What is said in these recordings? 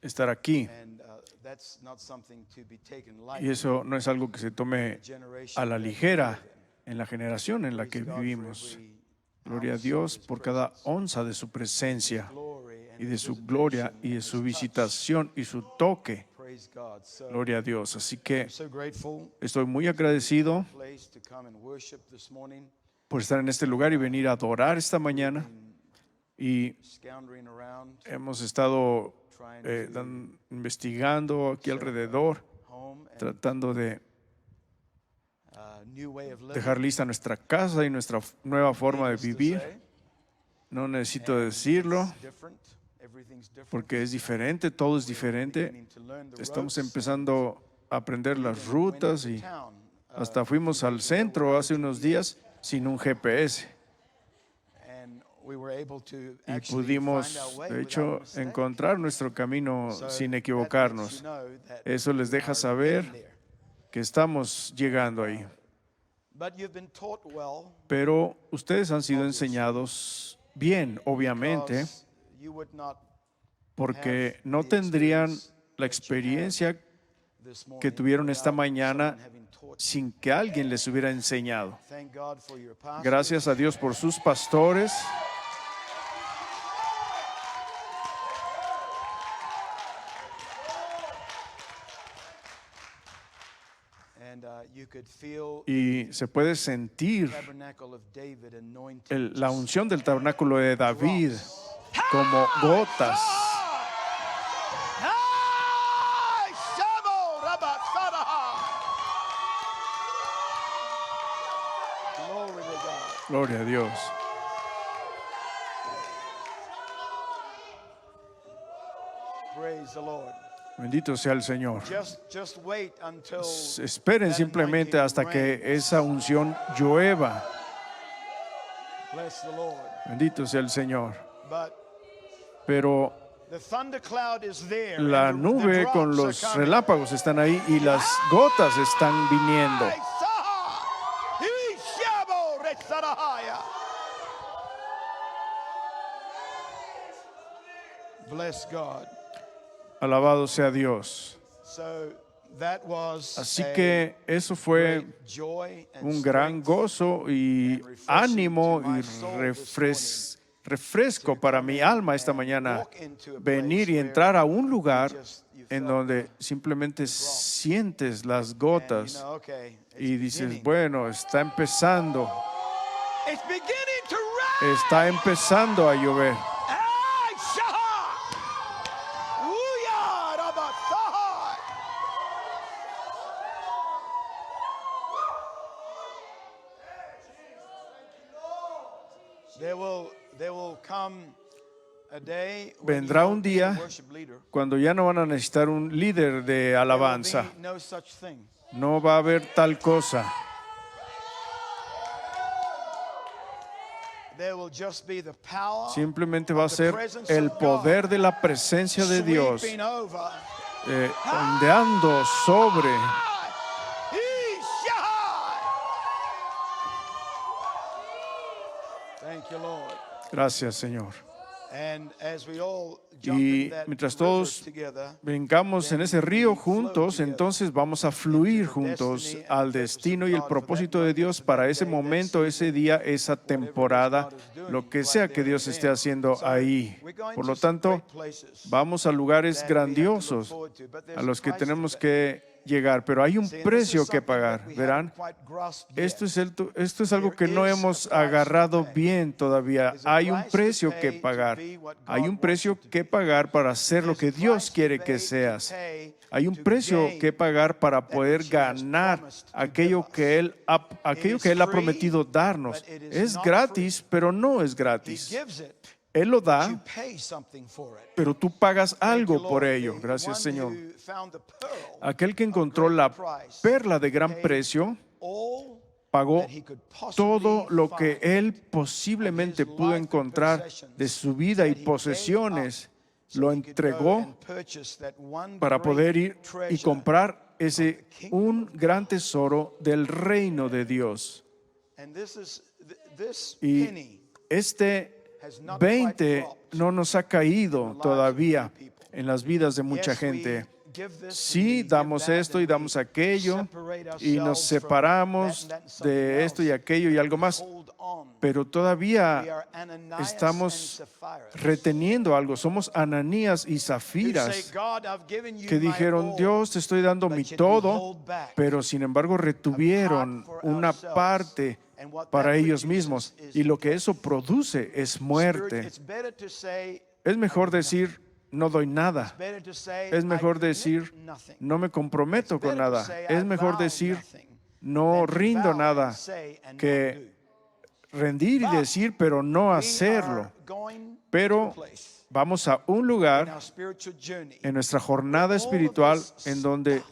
estar aquí. That's not something to be taken Y lightly. eso no es algo que se tome a la ligera en la generación en la que vivimos. Gloria a Dios por cada onza de su presencia y de su gloria y de su visitación y su toque. Praise God. So Gloria a Dios. Así que I'm so grateful estoy muy agradecido place to come and worship this morning. por estar en este lugar y venir a adorar esta mañana. Y Scoundering around hemos estado trying to investigando aquí alrededor, home and tratando de new way of living. dejar lista nuestra casa y nuestra nueva forma de Needless to vivir. say, No necesito decirlo it's different. Everything's different. porque es diferente, todo es diferente. Beginning to learn the Estamos ropes. empezando a aprender las Went rutas into y town, hasta fuimos al centro hace unos días sin un GPS and we were able to y actually pudimos, find our way de without hecho, mistake. encontrar nuestro camino So sin that lets equivocarnos. you know that Eso les deja we are saber getting there. que estamos llegando ahí. But you've been taught well, Pero ustedes han sido enseñados bien, obviamente, because you would not porque have no the tendrían experience la that you experiencia have this morning que tuvieron esta without mañana someone having taught you. sin que alguien les hubiera enseñado. Thank God for your pastors. Gracias a Dios por sus pastores. And you could feel Y se puede sentir the tabernacle of David anointed. la unción del tabernáculo de David como gotas. Ay, Shabo, Rabba, Sadaha. Glory to God. Gloria a Dios. Praise the Lord. Bendito sea el Señor. Just wait until Esperen that simplemente anointing hasta que reigns. esa unción llueva. Bless the Lord. Bendito sea el Señor. But Pero the thunder cloud is there. la and the nube drops con are los coming. relámpagos están ahí y las gotas están viniendo. Ay, Saha. He Shabo, Retsadahaya. Bless God. Alabado sea Dios. So that was Así a que eso fue great joy and un gran strength. gozo y ánimo y refresco para mi alma esta mañana venir y entrar a un lugar en donde simplemente sientes las And you gotas know, okay, it's y dices, beginning. bueno, está empezando It's beginning to rain. a llover. Ay, Shaha. Uya, Rabba, Saha. There will come a day when Vendrá you un won't need a día worship leader. Cuando ya no van a necesitar un líder de There will alabanza, be no such thing. no va a haber tal cosa. There will just be the power Simplemente va a of the ser presence el of God poder de la presencia de Dios sweeping over. ondeando sobre. Thank you, Lord. Gracias, Señor. And as we all jump Y in that mientras river todos together, brincamos en ese río juntos, entonces vamos a fluir juntos al destino y el propósito de Dios para ese momento, ese día, esa temporada, lo que sea que Dios esté haciendo ahí. Por lo tanto, vamos a lugares grandiosos a los que tenemos que llegar, pero hay un precio que pagar, verán. Esto es algo que no hemos agarrado bien todavía. Hay un precio que pagar. Hay un precio que pagar para ser lo que Dios quiere que seas. Hay un precio que pagar para poder ganar aquello que Él ha prometido darnos. Es gratis, pero no es gratis. Él lo da, pero tú pagas algo por ello. Gracias, Señor. Aquel que encontró la perla de gran precio pagó todo lo que él posiblemente pudo encontrar de su vida y posesiones. Lo entregó para poder ir y comprar un gran tesoro del reino de Dios. Y este 20 no nos ha caído todavía en las vidas de mucha gente. Sí, damos esto y damos aquello y nos separamos de esto y aquello y algo más, pero todavía estamos reteniendo algo. Somos Ananías y Zafiras que dijeron, Dios, te estoy dando mi todo, pero sin embargo retuvieron una parte para ellos mismos, y lo que eso produce es muerte. Es mejor decir, no doy nada. Es mejor decir, no me comprometo con nada. Es mejor decir, no rindo nada, que rendir y decir, pero no hacerlo. Pero vamos a un lugar en nuestra jornada espiritual en donde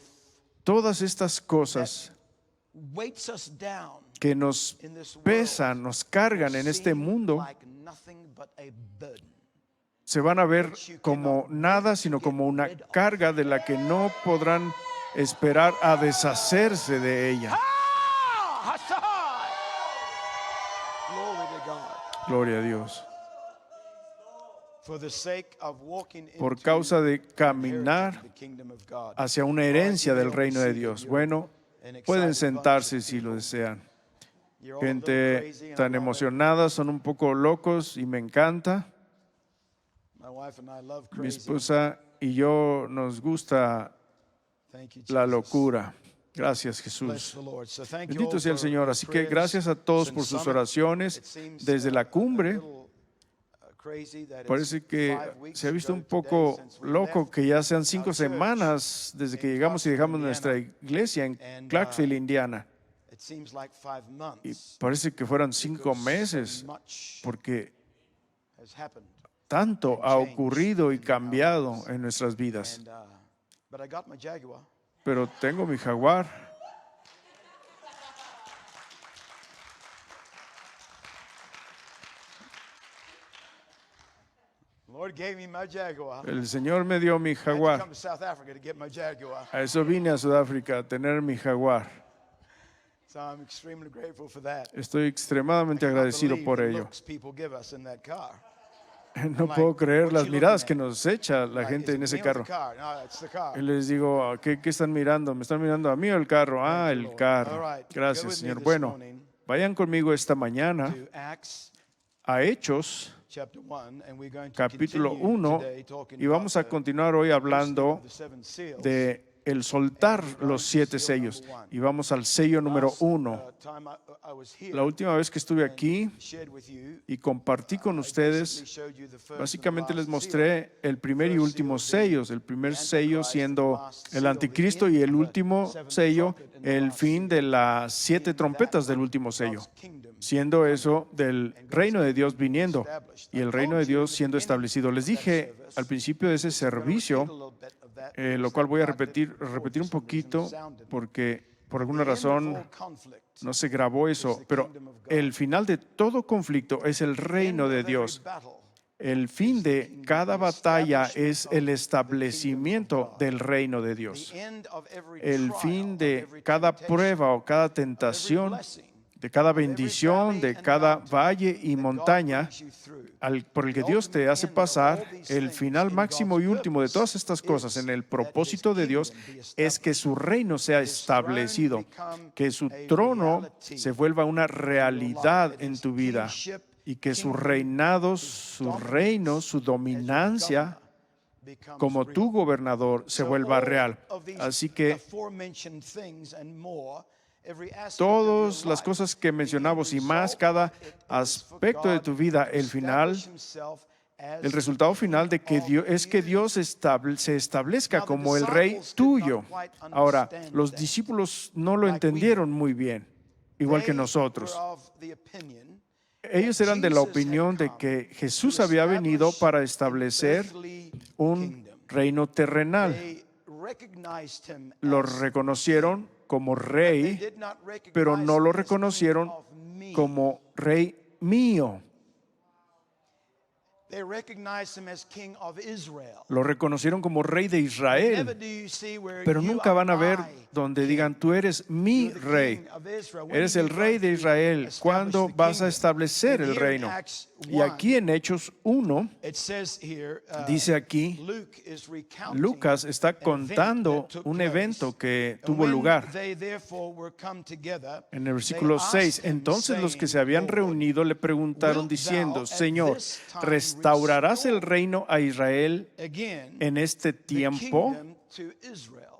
todas estas cosas que nos pesan, nos cargan en este mundo, se van a ver como nada, sino como una carga de la que no podrán esperar a deshacerse de ella. Gloria a Dios. Por causa de caminar hacia una herencia del reino de Dios. Bueno, pueden sentarse si lo desean. Gente tan emocionada, son un poco locos y me encanta. Mi esposa y yo nos gusta la locura. Gracias, Jesús. Bendito sea el Señor. Así que gracias a todos por sus oraciones desde la cumbre. Parece que se ha visto un poco loco que ya sean 5 semanas desde que llegamos y dejamos nuestra iglesia en Clarksville, Indiana. Y parece que fueran 5 meses, porque tanto ha ocurrido y cambiado en nuestras vidas. Pero tengo mi Jaguar. El Señor me dio mi Jaguar. A eso vine a Sudáfrica, a tener mi Jaguar. Estoy extremadamente agradecido por ello. No puedo creer las miradas que nos echa la gente en ese carro. Y les digo, ¿qué están mirando? ¿Me están mirando a mí o el carro? Ah, el carro. Gracias, Señor. Bueno, vayan conmigo esta mañana a Hechos, capítulo 1, y vamos a continuar hoy hablando de el soltar los 7 sellos. Y vamos al sello número 1. La última vez que estuve aquí y compartí con ustedes, básicamente les mostré el primer y último sellos. El primer sello siendo el anticristo y el último sello, el fin de las 7 trompetas del último sello, siendo eso del reino de Dios viniendo y el reino de Dios siendo establecido. Les dije al principio de ese servicio, lo cual voy a repetir un poquito porque por alguna razón no se grabó eso, pero el final de todo conflicto es el reino de Dios. El fin de cada batalla es el establecimiento del reino de Dios. El fin de cada prueba o cada tentación, de cada bendición, de cada valle y montaña por el que Dios te hace pasar, el final máximo y último de todas estas cosas en el propósito de Dios es que su reino sea establecido, que su trono se vuelva una realidad en tu vida y que su reinado, su reino, su dominancia como tu gobernador se vuelva real. Así que todas las cosas que mencionamos y más, cada aspecto de tu vida, el final, el resultado final de que Dios es que Dios se establezca como el rey tuyo. Ahora, los discípulos no lo entendieron muy bien, igual que nosotros. Ellos eran de la opinión de que Jesús había venido para establecer un reino terrenal. Lo reconocieron como rey, pero no lo reconocieron como rey mío. They recognized him as king of Israel. Lo reconocieron como rey de Never Israel, do you see where pero you nunca are van a ver my donde digan, tú eres mi You're the rey. king of Israel. When Eres are el you rey going de to Israel. establish ¿Cuándo the vas a kingdom? establecer el And here in reino? Acts Y aquí 1, en Hechos 1, it says here, dice aquí, Luke is recounting Lucas está an event contando that took un place. evento que And tuvo when lugar. they therefore were come together, En el versículo they 6, asked him, entonces los que se saying, habían Lord, reunido le preguntaron wilt diciendo, thou at Señor, this time ¿restaurarás el restore reino a Israel again en este the tiempo? kingdom to Israel?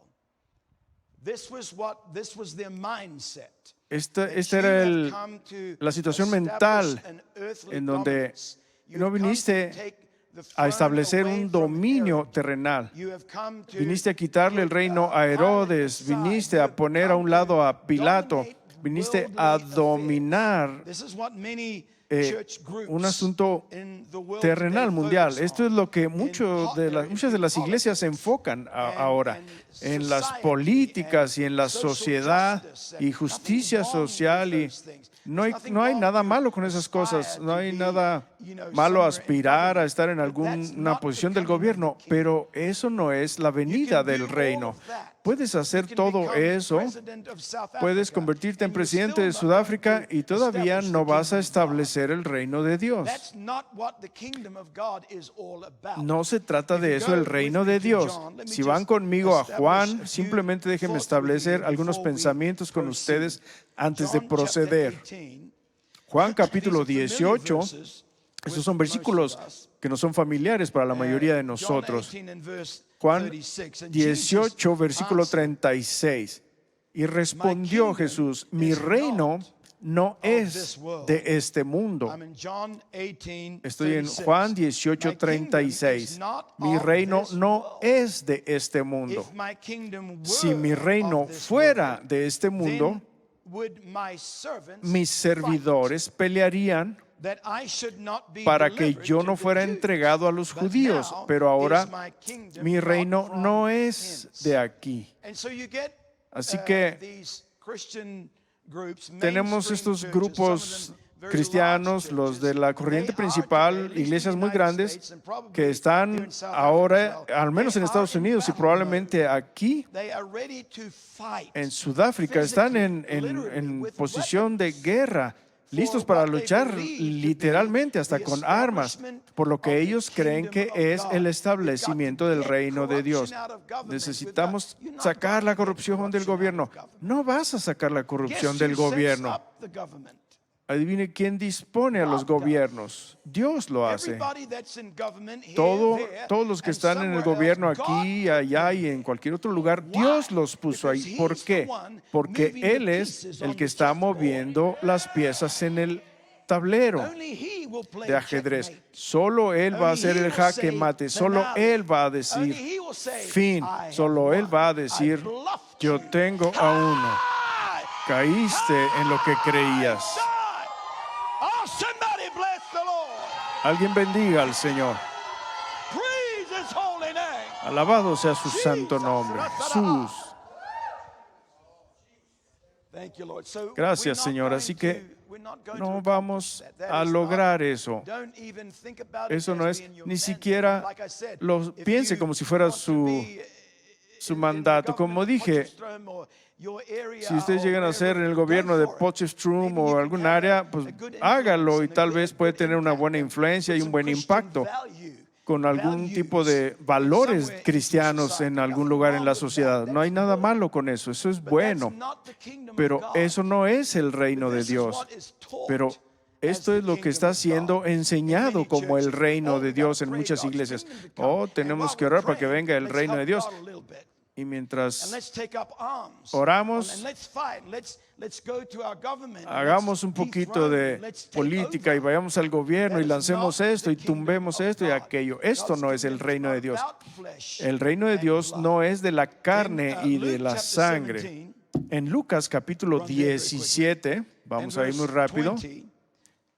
This was their mindset. Esta That you era have come to la situación establish mental an earthly en donde dominance. You no have come to viniste take the a throne establecer away un from dominio Herod. terrenal. You have come to Viniste a quitarle el put, reino a Pilate Herodes, aside. viniste You a have poner a come un lado to a Pilato, dominate viniste worldly a affairs. dominar This is what many church groups un asunto in the world terrenal today mundial. focus Esto es on. lo que In muchas de las iglesias se enfocan ahora, en las society políticas y en la and social sociedad justice, y and justicia nothing wrong social. with Y those things. no There's hay, nothing no hay wrong nada to malo con esas cosas, aspire no to hay be, nada malo somewhere in aspirar a government, estar en but that's alguna not the posición del coming of the gobierno, kingdom. pero eso no es la You venida can do del all reino. of that. Puedes hacer You can todo become eso, president of South puedes Africa, convertirte en and you're presidente de still not Sudáfrica going to y todavía establish no the vas a kingdom of God. establecer el reino de Dios. That's not what the kingdom of God is all about. No se trata If de you eso go el with reino me de to Dios. John, let me Si van just conmigo a establish a Juan, few simplemente déjenme thoughts with you establecer here algunos before we pensamientos con proceed. ustedes antes de John proceder. chapter 18. Juan These capítulo are familiar 18, verses estos with son most versículos of us. que no son familiares para la mayoría de John nosotros. 18 and verse Juan 36. And Jesus 18, versículo answered, 36. Y respondió Jesús, mi reino no es de este mundo. I'm in John 18, Estoy en 36. Juan 18, My kingdom is 36. not Mi of reino this no world. es de este mundo. If my kingdom Si mi were reino of this fuera world, de este mundo, then would my servants mis servidores pelearían fight, that I should not be para que delivered yo to no the fuera Jews. entregado a los But judíos. now Pero ahora is my kingdom mi not reino from no es hence. de aquí. And so you get, Así que these Christian groups, tenemos mainstream estos churches, grupos some of them very cristianos, large los de churches. la corriente They are principal, today, at least in iglesias the muy United grandes, States and probably que here están in South Africa ahora, as well, al menos they en Estados are in Unidos y battle probablemente aquí They are ready to fight en Sudáfrica, están physically, en with posición de weapons guerra, listos for para what they luchar believe to be literalmente hasta the con armas, establishment por lo of que the ellos creen que kingdom of es God. el We've establecimiento got to del get reino de Dios. corruption out of government. Necesitamos You're not sacar going la to get corrupción del corruption out gobierno. of government. No vas a sacar la corrupción Guess del who sets gobierno. up the government? Adivine quién dispone a los God does. gobiernos. Dios lo hace. Everybody that's in government here, there, Todos los que and están en el somewhere gobierno else, God aquí, put allá them y there. en cualquier otro lugar, Why? Dios los puso ahí. Because ¿Por he's qué? the one Porque moving the Él es pieces el on que the está chessboard. moviendo las piezas en el tablero Only he will play de ajedrez. checkmate. Solo Él va a Only hacer he el will jaque say mate. Solo finale. Él va a Only decir he will say, fin. "I have Solo Él won. va a I decir, bluffed yo you. tengo a uno. Die! Caíste en lo que creías. Die! Oh, somebody bless the Lord. Alguien bendiga al Señor. Praise his holy name. Alabado sea su santo nombre. Jesús. Thank you, Lord. So Gracias, we're not Señor. going Así que to- we're not going no to vamos accomplish that. a That is lograr not- eso. don't even think about it Eso as no es, being your ni mandate. siquiera Like I said, lo if piense you como si fuera want to be su in the mandato. government Como of dije, Potchefstroom or your area si ustedes or llegan a ser en el gobierno de go for it. Potchefstroom Maybe you o can algún have área, a pues good influence hágalo y and a tal good- vez puede good tener una impact buena and influencia y some un buen Christian impacto value, con algún values tipo de valores somewhere in cristianos society. en algún Nothing lugar en wrong la with that. sociedad. No hay That's nada good. malo con eso, eso es But bueno, that's not the kingdom of pero God. eso no es el reino de This is Dios. what is taught Pero as esto the es lo que kingdom está of siendo God. enseñado In many como el churches, reino oh, de we Dios gotta en pray muchas God's iglesias. kingdom to come. Oh, And tenemos while que we're orar para que praying, venga el let's reino de help Dios. God a little bit. Y And mientras let's take up arms. oramos, And let's fight. Let's go to our government. hagamos un Let's poquito dethrone. de Let's take política y over. vayamos al gobierno y That is lancemos not esto the y kingdom tumbemos of esto y God. aquello. Esto God's no es el kingdom is reino de not Dios. about flesh El reino de and Dios blood. no es de la carne In, y de Luke la chapter sangre. 17, En Lucas capítulo Run there very 17, vamos and a ir muy verse rápido, 20,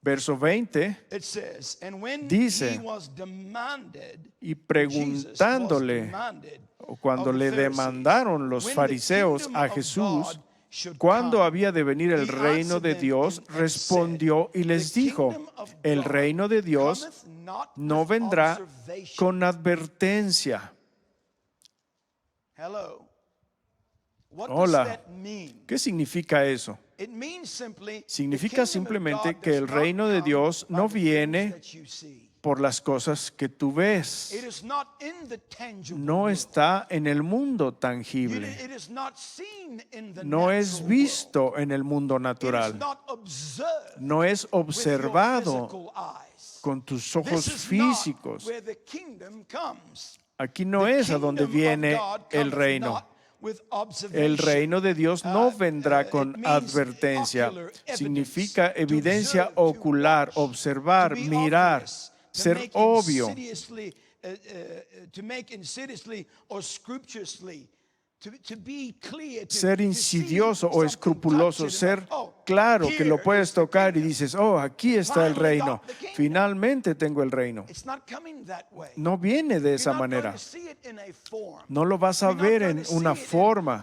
verso 20, it says, and when dice, he was demanded, y Jesus was preguntándole, demanded o cuando of the le Pharisees, demandaron los when the fariseos kingdom a of Jesús, God ¿Cuándo había de venir el reino de Dios? Respondió y les dijo, el reino de Dios no vendrá con advertencia. Hola. ¿Qué significa eso? Significa simplemente que el reino de Dios no viene por las cosas que tú ves. No está en el mundo tangible. No es visto en el mundo natural. No es observado con tus ojos físicos. Aquí no es a donde viene el reino. El reino de Dios no vendrá con advertencia. Significa evidencia ocular, observar, mirar, ser obvio. Ser insidioso o escrupuloso, ser claro que lo puedes tocar y dices, oh, aquí está el reino. Finalmente tengo el reino. No viene de esa manera. No lo vas a ver en una forma.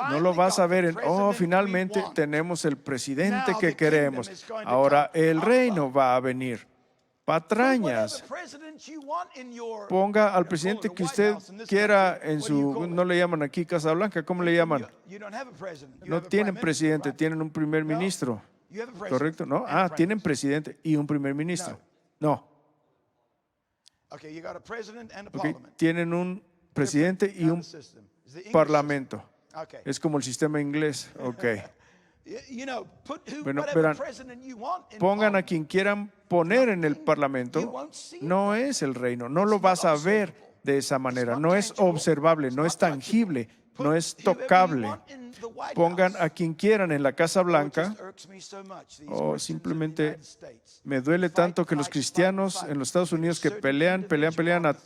No lo vas a ver en, oh, finalmente tenemos el presidente que queremos. Ahora el reino va a venir. Patrañas. Ponga al presidente que usted quiera en su, no le llaman aquí Casa Blanca, ¿cómo le llaman? No tienen presidente, tienen un primer ministro. ¿Correcto? ¿No? Ah, tienen presidente y un primer ministro. No. Okay, tienen un presidente y un parlamento. Es como el sistema inglés. Ok. Bueno, verán, pongan a quien quieran poner en el parlamento, no es el reino, no lo vas a ver de esa manera, no es observable, no es tangible, no es tocable. Pongan a quien quieran en la Casa Blanca, o simplemente me duele tanto que los cristianos en los Estados Unidos que pelean a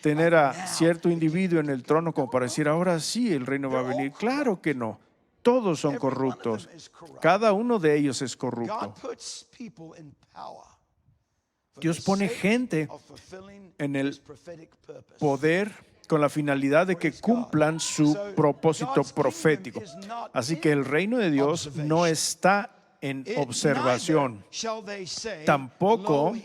tener a cierto individuo en el trono como para decir, ahora sí el reino va a venir. Claro que no. Todos son corruptos. Cada uno de ellos es corrupto. Dios pone gente en el poder con la finalidad de que cumplan su propósito profético. Así que el reino de Dios no está en observación. Tampoco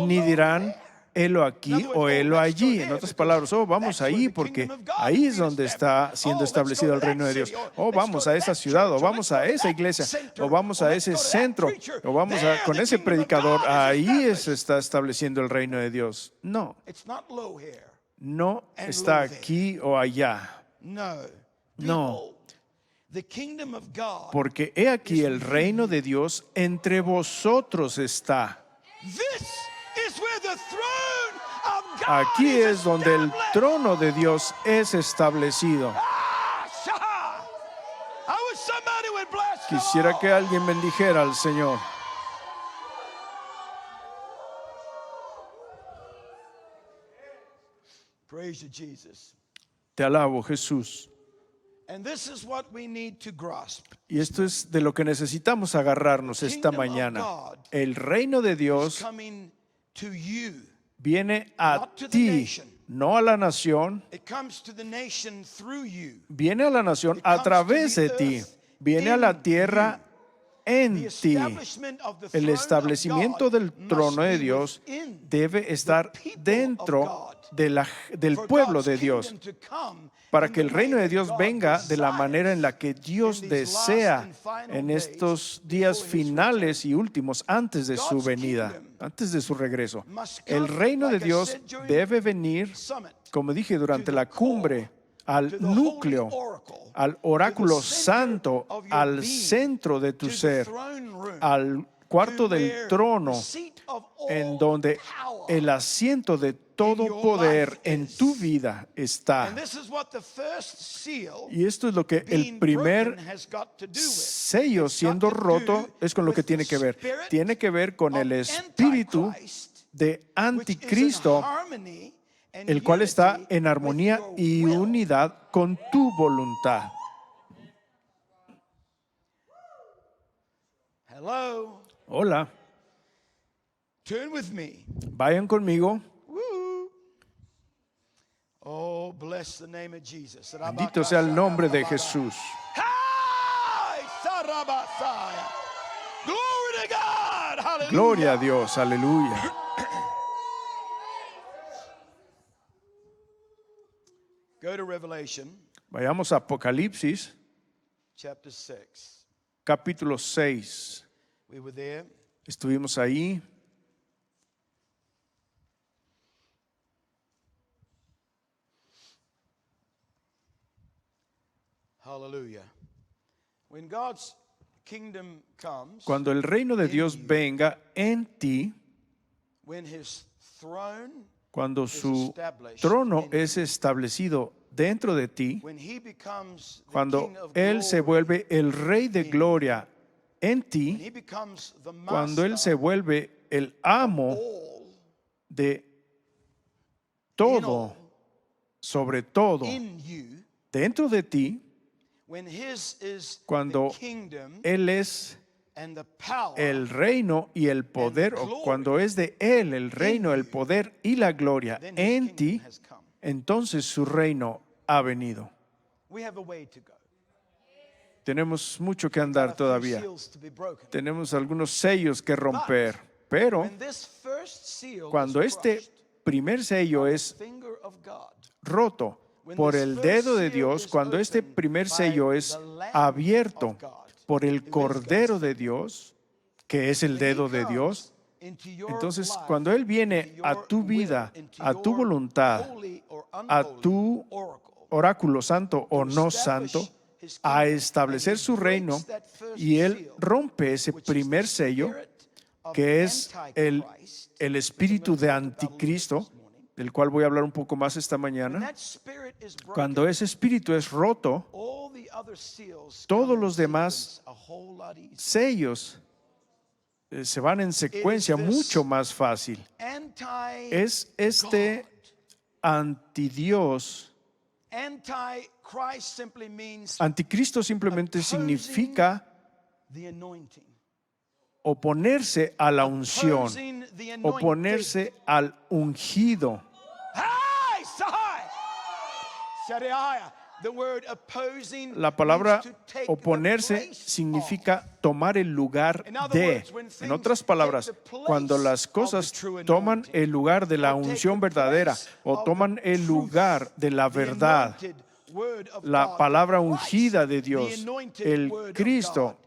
ni dirán, helo aquí o helo allí. En otras palabras, oh, vamos ahí porque ahí es donde está siendo establecido el reino de Dios. Oh, vamos a esa ciudad, o vamos a esa iglesia, o vamos a ese centro, o vamos con ese predicador. Ahí se está estableciendo el reino de Dios. No, no está aquí o allá. No. Porque he aquí el reino de Dios entre vosotros está. Aquí es donde el trono de Dios es establecido. Quisiera que alguien bendijera al Señor. Te alabo, Jesús. Y esto es de lo que necesitamos agarrarnos esta mañana. El reino de Dios viene a ti, no a la nación. Viene a la nación a través de ti. Viene a la tierra en ti. El establecimiento del trono de Dios debe estar dentro del pueblo de Dios, para que el reino de Dios venga de la manera en la que Dios desea en estos días finales y últimos antes de su venida, antes de su regreso. El reino de Dios debe venir, como dije, durante la cumbre, al núcleo, al oráculo santo, al centro de tu ser, al cuarto del trono, en donde el asiento de todo poder en tu vida está. Y esto es lo que el primer sello siendo roto es con lo que tiene que ver. Tiene que ver con el espíritu de anticristo, el cual está en armonía y unidad con tu voluntad. Hola. Vayan conmigo Oh, bless the name of Jesus. Bendito sea el nombre de Jesús. Hey, Sarabasaya. Glory to God. Hallelujah. Gloria a Dios, aleluya. Go to Revelation Vayamos a Apocalipsis, chapter 6. capítulo 6. We were there. Estuvimos ahí. Hallelujah. When God's kingdom comes, Cuando el reino de Dios venga en ti, when his throne, cuando su trono es establecido dentro de ti, when he becomes the cuando king of Él se glory, vuelve el rey de gloria en when ti, he becomes the cuando Él se master vuelve el amo all de todo, sobre todo, in you, dentro de ti, when his is cuando the kingdom Él es and the power, el reino y el poder, o cuando es de Él el reino, el poder y la gloria then his en kingdom ti, has come. entonces su reino ha venido. We have a way to go. Tenemos mucho que Got andar a few todavía. seals to be broken. Tenemos algunos sellos que romper, pero When this first seal cuando is este crushed, primer sello es finger of God, roto por el dedo de Dios, cuando este primer sello es abierto por el Cordero de Dios, que es el dedo de Dios, entonces cuando Él viene a tu vida, a tu voluntad, a tu oráculo santo o no santo, a establecer su reino, y Él rompe ese primer sello, que es el espíritu de anticristo, del cual voy a hablar un poco más esta mañana. Cuando ese espíritu es roto, todos los demás sellos se van en secuencia mucho más fácil. Es este antidios. Anticristo simplemente significa oponerse a la unción, oponerse al ungido. La palabra oponerse significa tomar el lugar de. En otras palabras, cuando las cosas toman el lugar de la unción verdadera o toman el lugar de la verdad, la palabra ungida de Dios, el Cristo,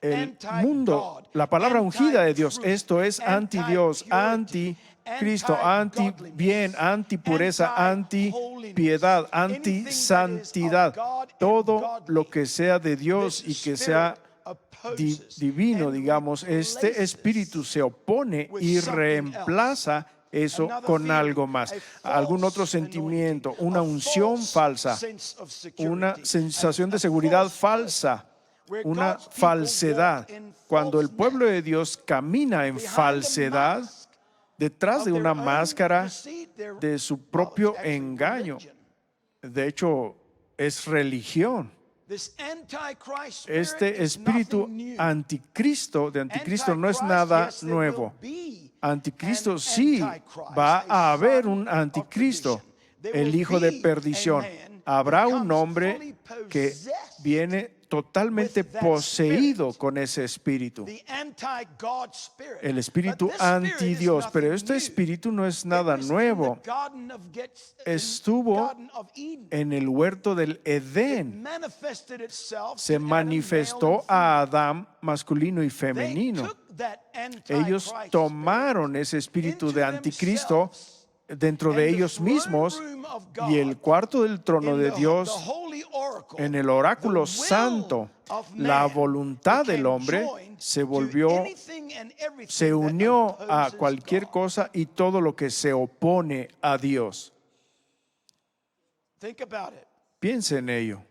el mundo, la palabra ungida de Dios, esto es anti-Dios, anti-Cristo, anti-bien, anti-pureza, anti-piedad, anti-santidad. Todo lo que sea de Dios y que sea divino, digamos, este espíritu se opone y reemplaza eso con algo más, algún otro sentimiento, una unción falsa, una sensación de seguridad falsa, una falsedad. Cuando el pueblo de Dios camina en falsedad, detrás de una máscara de su propio engaño, de hecho es religión. Este espíritu anticristo, de anticristo, no es nada nuevo. Anticristo sí, va a haber un anticristo, el hijo de perdición. Habrá un hombre que viene totalmente poseído con ese espíritu, el espíritu anti-Dios. Pero este espíritu no es nada nuevo. Estuvo en el huerto del Edén. Se manifestó a Adán masculino y femenino. Ellos tomaron ese espíritu de anticristo dentro de ellos mismos, y el cuarto del trono de Dios, en el oráculo santo, la voluntad del hombre se unió a cualquier cosa y todo lo que se opone a Dios. Piensa en ello.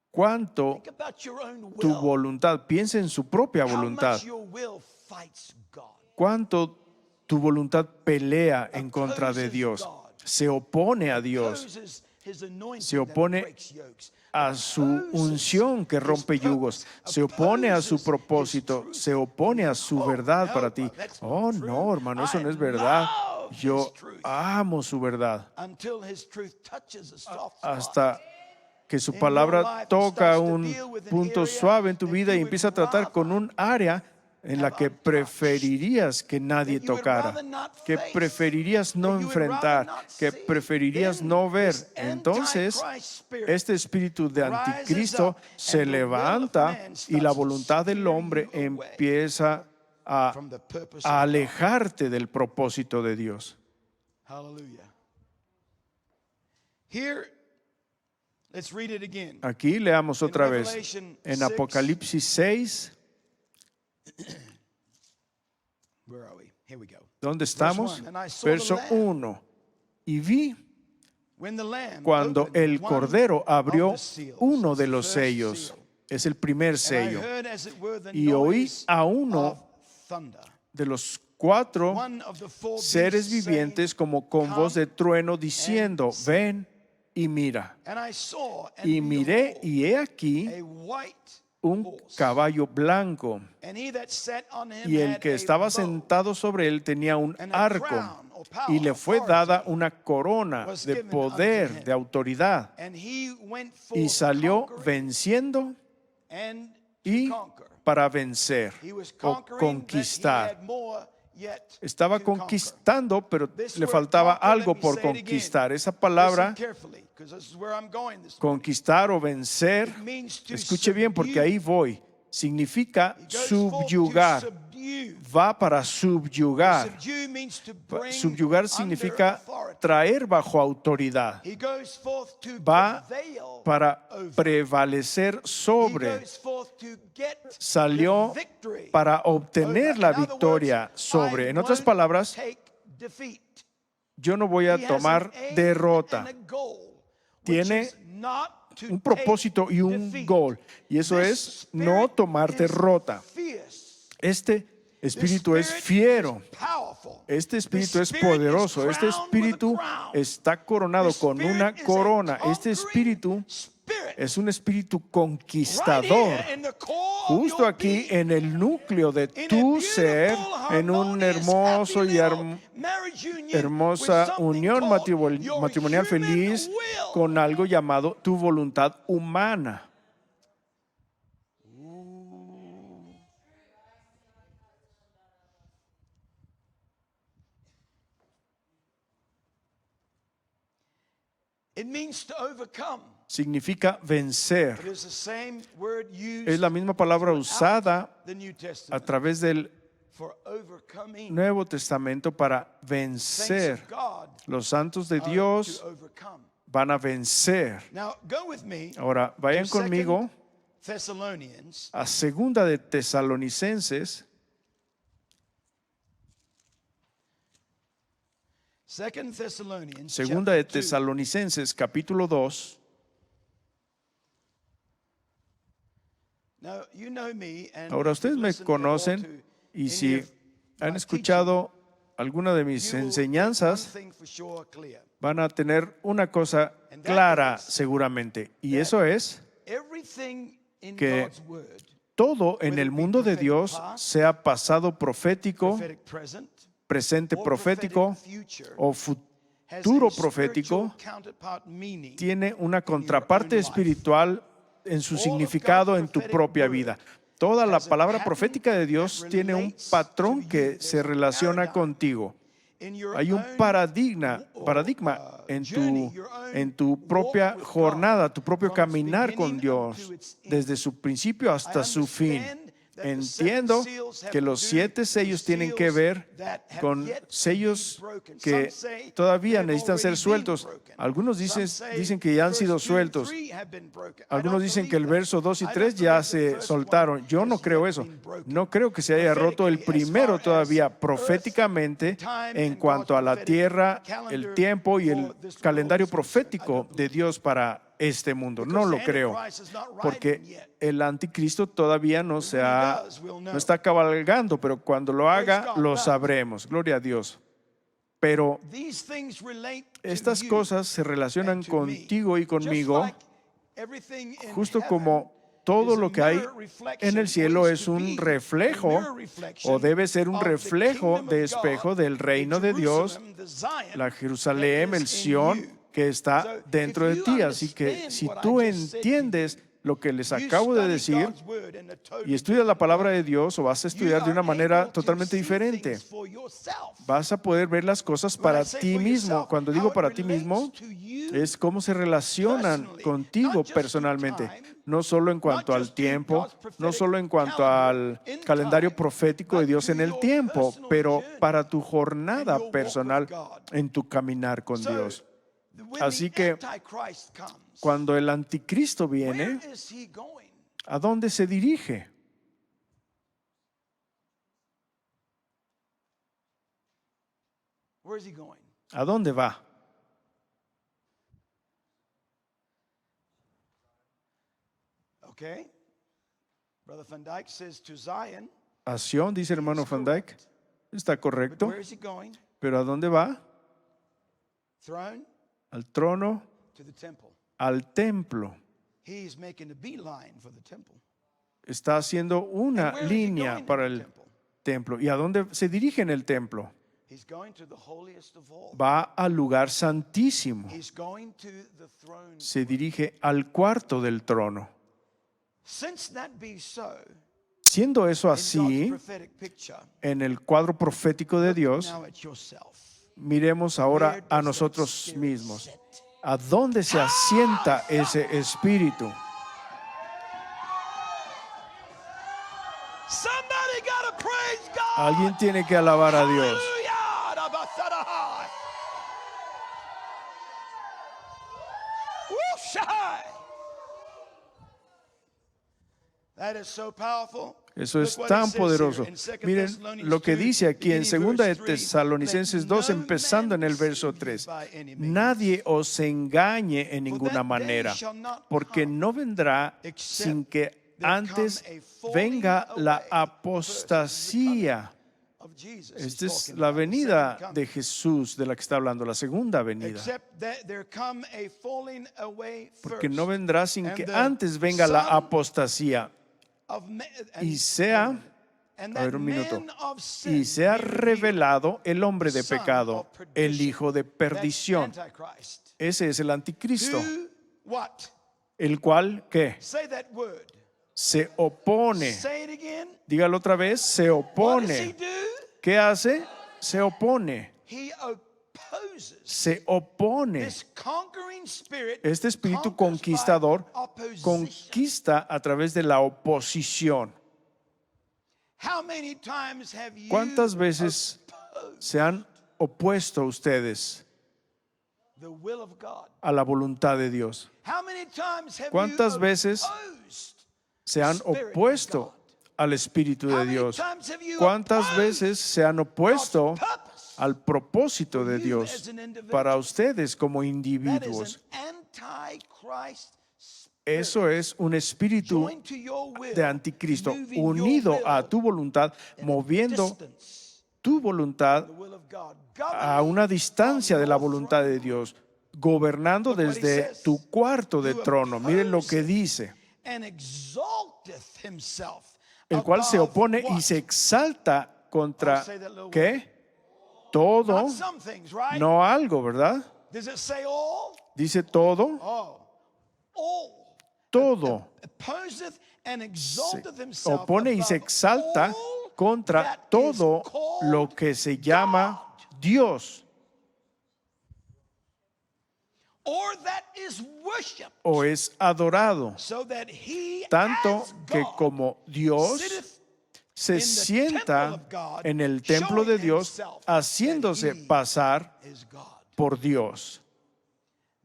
Cuánto tu voluntad, piensa en su propia voluntad, cuánto tu voluntad pelea en contra de Dios, se opone a Dios, se opone a su unción que rompe yugos, se opone a su propósito, se opone a su verdad para ti. Oh, no, hermano, eso no es verdad. Yo amo su verdad. Hasta que su palabra toca un punto suave en tu vida y empieza a tratar con un área en la que preferirías que nadie tocara, que preferirías no enfrentar, que preferirías no ver. Entonces, este espíritu de anticristo se levanta y la voluntad del hombre empieza a alejarte del propósito de Dios. Hallelujah. Here, let's read it again. Aquí leamos otra vez. En Apocalipsis 6. Where are we? Here we go. ¿Dónde estamos? Verso 1. Y vi When the Lamb cuando opened el one Cordero abrió of the seals, uno de the los first sellos. seal, Es el primer and I sello. heard as it were the Y oí noise a uno of thunder. de los 4 One of the four seres beasts vivientes saying, como con voz de trueno diciendo, ven y mira. and I saw, and Y miré behold, y he aquí a white un horse, caballo blanco. and he that sat on him Y el had que a estaba bow, sentado sobre él tenía un and a arco. crown or power, Y le fue authority, dada una corona was de given poder, unto him. de autoridad. and he went Y forth salió conquering venciendo and y to conquer. para vencer He was o conquering, but he conquistar. had more yet Estaba to conquer. conquistando, pero This le word faltaba conquer, algo let me por say it again. conquistar. Esa Listen palabra, carefully, 'cause this is where I'm going this morning. conquistar o vencer, It means to escuche bien porque subdue. ahí voy, significa It goes forth to subyugar. subdue. Va para subyugar. Subdue means to bring Subyugar under significa authority. traer bajo autoridad. He goes forth to Va prevail para over. prevalecer He sobre. goes forth to get Salió the victory para obtener over. la In other victoria words, sobre. I En otras won't palabras, take defeat. yo no voy He a has an tomar aim derrota. and a goal, Tiene which is not to Un propósito y take un defeat. gol. Y eso This es no spirit tomar is derrota. fierce. Este This espíritu es spirit fiero. is powerful. Este espíritu This es spirit poderoso. is Este crowned with a espíritu crown. está coronado This con una spirit is a corona. Este conquering espíritu spirit. es un espíritu Right conquistador. here in the core of Justo your aquí being. en el núcleo de In a tu beautiful, ser, en un harmonious, hermoso happy y little marriage union with hermosa something unión called your matrimonial human feliz will. con algo llamado tu voluntad humana. It means to overcome. Significa vencer. It is the same word used Es la misma palabra usada the New a Testament través del for overcoming. Nuevo Testamento para Saints vencer. of God Los santos de are Dios to overcome. van a vencer. Now go with me Ahora, vayan to 2 conmigo Thessalonians a Segunda de Tesalonicenses, 2 Thessalonians Segunda de chapter 2. Tesalonicenses, capítulo 2. Now, you know me, and Ahora, if you've ustedes me listened at all conocen to y any si of han my escuchado alguna de mis teaching, you will get enseñanzas, one thing for sure clear. van a tener una cosa And that clara is seguramente. Y eso es Everything in que God's word, todo en el mundo de Dios, sea pasado profético, prophetic present, presente or profético prophetic future, o has futuro a profético, spiritual counterpart meaning. tiene una contraparte own life. espiritual en su significado en tu propia vida. Toda la palabra profética de Dios tiene un patrón que se relaciona contigo. In your Hay un own paradigma journey, your own en tu propia walk with jornada, God, tu propio from its caminar con beginning Dios, unto its end. desde su principio hasta I su fin. understand that the Entiendo seven seals have que to los do 7 with sellos tienen que seals ver that have con yet to be sellos broken. que Some say todavía they've necesitan ser already sueltos. been broken. Algunos Some say dicen que ya han verse sido 2 and sueltos. 3 have been broken. I Algunos don't dicen believe que el that. verso 2 y I 3 don't ya believe the se first soltaron. one Yo no has creo yet eso. been broken. No creo que se haya roto el Prophetically, as primero far todavía as proféticamente earth, time, en and cuanto a God's la prophetic tierra, calendar el tiempo y el for this calendario world is concerned. I profético don't de believe Dios para este mundo. No Because lo the creo, Antichrist is not riding porque yet. el anticristo todavía no se when he ha, does, we'll know. no está cabalgando, pero cuando lo haga God, lo but- sabremos. Gloria a Dios. Pero These things relate to estas you cosas se relacionan and to me. contigo y Just conmigo, like everything in justo heaven como todo is a lo que hay mirror reflection, en el or cielo is es to un be a reflejo mirror reflection o debe ser un of the reflejo kingdom de of espejo God, del the reino de Dios, Jerusalem, the Zion la that Jerusalén, el is in Sión, you. que está So, dentro if de you ti. Así que understand si what I tú just said to you, entiendes lo que les you acabo de study decir God's word in a totally y estudias la different palabra way, de Dios, o vas a you estudiar de are una manera able to totalmente see diferente, things for yourself. vas a poder ver las cosas When I para say ti for mismo. yourself, Cuando how digo it para ti relates mismo, to you es cómo se relacionan personally, contigo not just personalmente, through time, no solo en not cuanto al just through tiempo, God's no prophetic solo en cuanto calendar al in calendario time, profético de but Dios en through el your tiempo, personal pero journey para tu and jornada your walk with personal God. en tu caminar con So, Dios. when Así the que Antichrist comes, cuando el anticristo where viene, is he going? ¿a dónde se dirige? Where is he going? ¿A dónde va? Okay. Brother Van Dyke says to Zion. A Sion, dice el hermano Van Dyke. Está But correcto. where is he going? ¿Pero a dónde va? Throne Al trono, to the temple. al templo. He's making a beeline for the temple. Está haciendo una And where is he línea going in para the el temple? templo. ¿Y a dónde se dirige en el templo? He's going to the holiest of all. Va al lugar santísimo. He's going to the throne. Se dirige al cuarto del trono. Since that be so, Siendo eso in God's así, prophetic picture, en el cuadro profético de Dios, now at yourself. miremos ahora a nosotros mismos. ¿A dónde se asienta ese espíritu? Somebody gotta praise God. Alguien tiene que alabar a Dios. Hallelujah. Rabasarahai. Woo, shai. That is so powerful. Eso es Look what tan it says poderoso. here in 2 Miren Thessalonians lo que 2, dice aquí en beginning 2 de verse 3, Tesalonicenses "Let 2, no empezando en man el verso deceive 3. you by any means. Nadie os engañe en ninguna that day manera, shall not porque come, no vendrá except sin que there antes come a falling venga la away." apostasía. Of Jesus, Esta he's es talking la about the venida second coming. de Jesús de la que está hablando, la segunda venida. Except that there come a falling away Porque first no vendrá sin and que the antes venga la son apostasía of man, y sea, and a ver that un minuto, man of sin y sea be revealed, revelado el hombre de the son pecado, of perdition. el hijo de That's perdición. Antichrist. Ese es el anticristo, Who, what? el cual, ¿qué? Say that word. Se opone. Say it again. Dígalo otra vez, se What does he opone. do? ¿Qué hace? Se opone. He opposes. Se opone. This conquering spirit Este espíritu conquers by conquistador opposition. conquista a través de la oposición. How many times have you ¿Cuántas veces opposed se han opuesto the ustedes will of God? a la voluntad de Dios? How many times have ¿Cuántas you veces opposed se han Spirit of opuesto God? al Espíritu How de many Dios? times have you ¿Cuántas opposed veces se han opuesto God's purpose? al propósito de For you Dios as an individual. para ustedes como That is individuos? an antichrist spirit. Eso es un espíritu Joined to your will, de anticristo moving your unido will a tu voluntad, in a moviendo distance tu voluntad from the will of God. a una distancia de la voluntad de Dios, gobernando Look what he desde says. tu cuarto de You trono. Miren lo que oppose dice, and exalteth himself el cual se above opone y what? se exalta contra, Oh, say that little ¿qué? Todo, Not some things, right? no algo, ¿verdad? Does it say all? Dice todo, Oh, all. todo. Opposeth and Se exalteth himself opone y se above exalta all contra that is todo called lo que se llama Dios or that is worshipped, o es adorado, so that he tanto as que God como Dios sitteth se in the sienta temple of God, en el templo de showing Dios, himself haciéndose that he pasar is God. por Dios.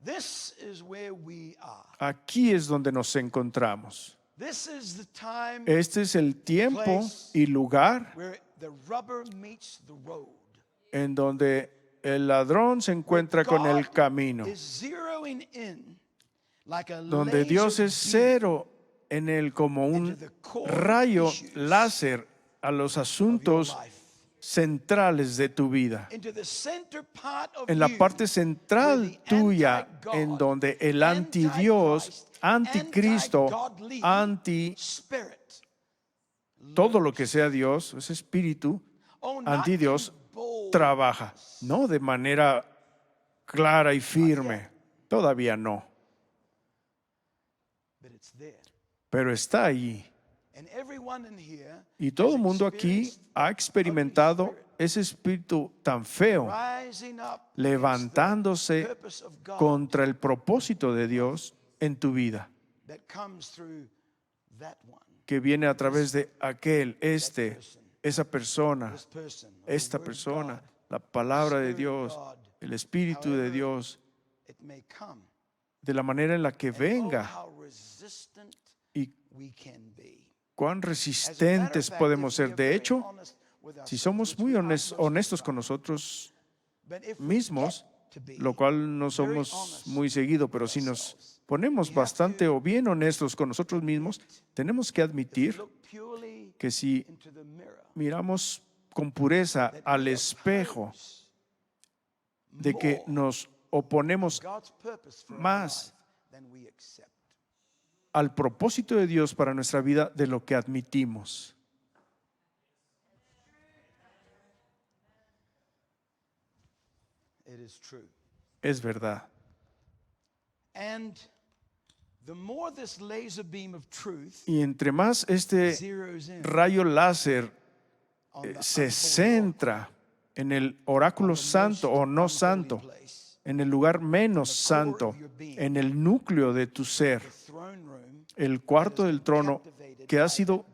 This is where we are. Aquí es donde nos encontramos. This is the time Este es el tiempo y lugar where the rubber meets the road. en donde el ladrón se encuentra con el God camino, is zeroing in like a donde Dios laser es beam cero en él como un into the core rayo issues láser a los of your asuntos life, centrales de tu vida, into the center part of en la you, parte central where the tuya, anti-God, en donde el antidios anticristo, anti-godly anti spirit. todo lo que sea Dios, ese espíritu Oh, not anti Dios, in bold, trabaja, no de manera clara y firme, todavía no, but it's there. pero está allí. And everyone in here Y todo has el mundo aquí experienced ha experimentado ese espíritu tan feo, rising up against levantándose the purpose of God contra el propósito de Dios en tu vida, that comes through that one, que viene a través de aquel, esa persona, this person, esta the word persona, God, la palabra de Spirit of Dios, God, el Espíritu de however Dios, it may come. de la manera en la que And oh, venga how resistant y we can be. cuán As a matter of resistentes fact, podemos if we ser. are De very hecho, honest with si ourselves, somos which muy we are most of the honestos con time, nosotros but if we mismos, get to be lo cual no very somos honest muy seguido, pero with si nos ourselves, ponemos we have bastante to o bien honestos con nosotros mismos, tenemos que if we admitir look purely que si into the mirror, miramos con pureza that al we espejo oppose de que more nos oponemos God's purpose for our más life than we accept. al propósito de Dios para nuestra vida de lo que admitimos. It is true. Es verdad. And the more this laser beam of truth Y entre más este zeroes in rayo láser on the se unholy centra en el oráculo santo o no santo, place, en el lugar menos santo, en el núcleo de tu ser, throne room, el cuarto del trono que ha sido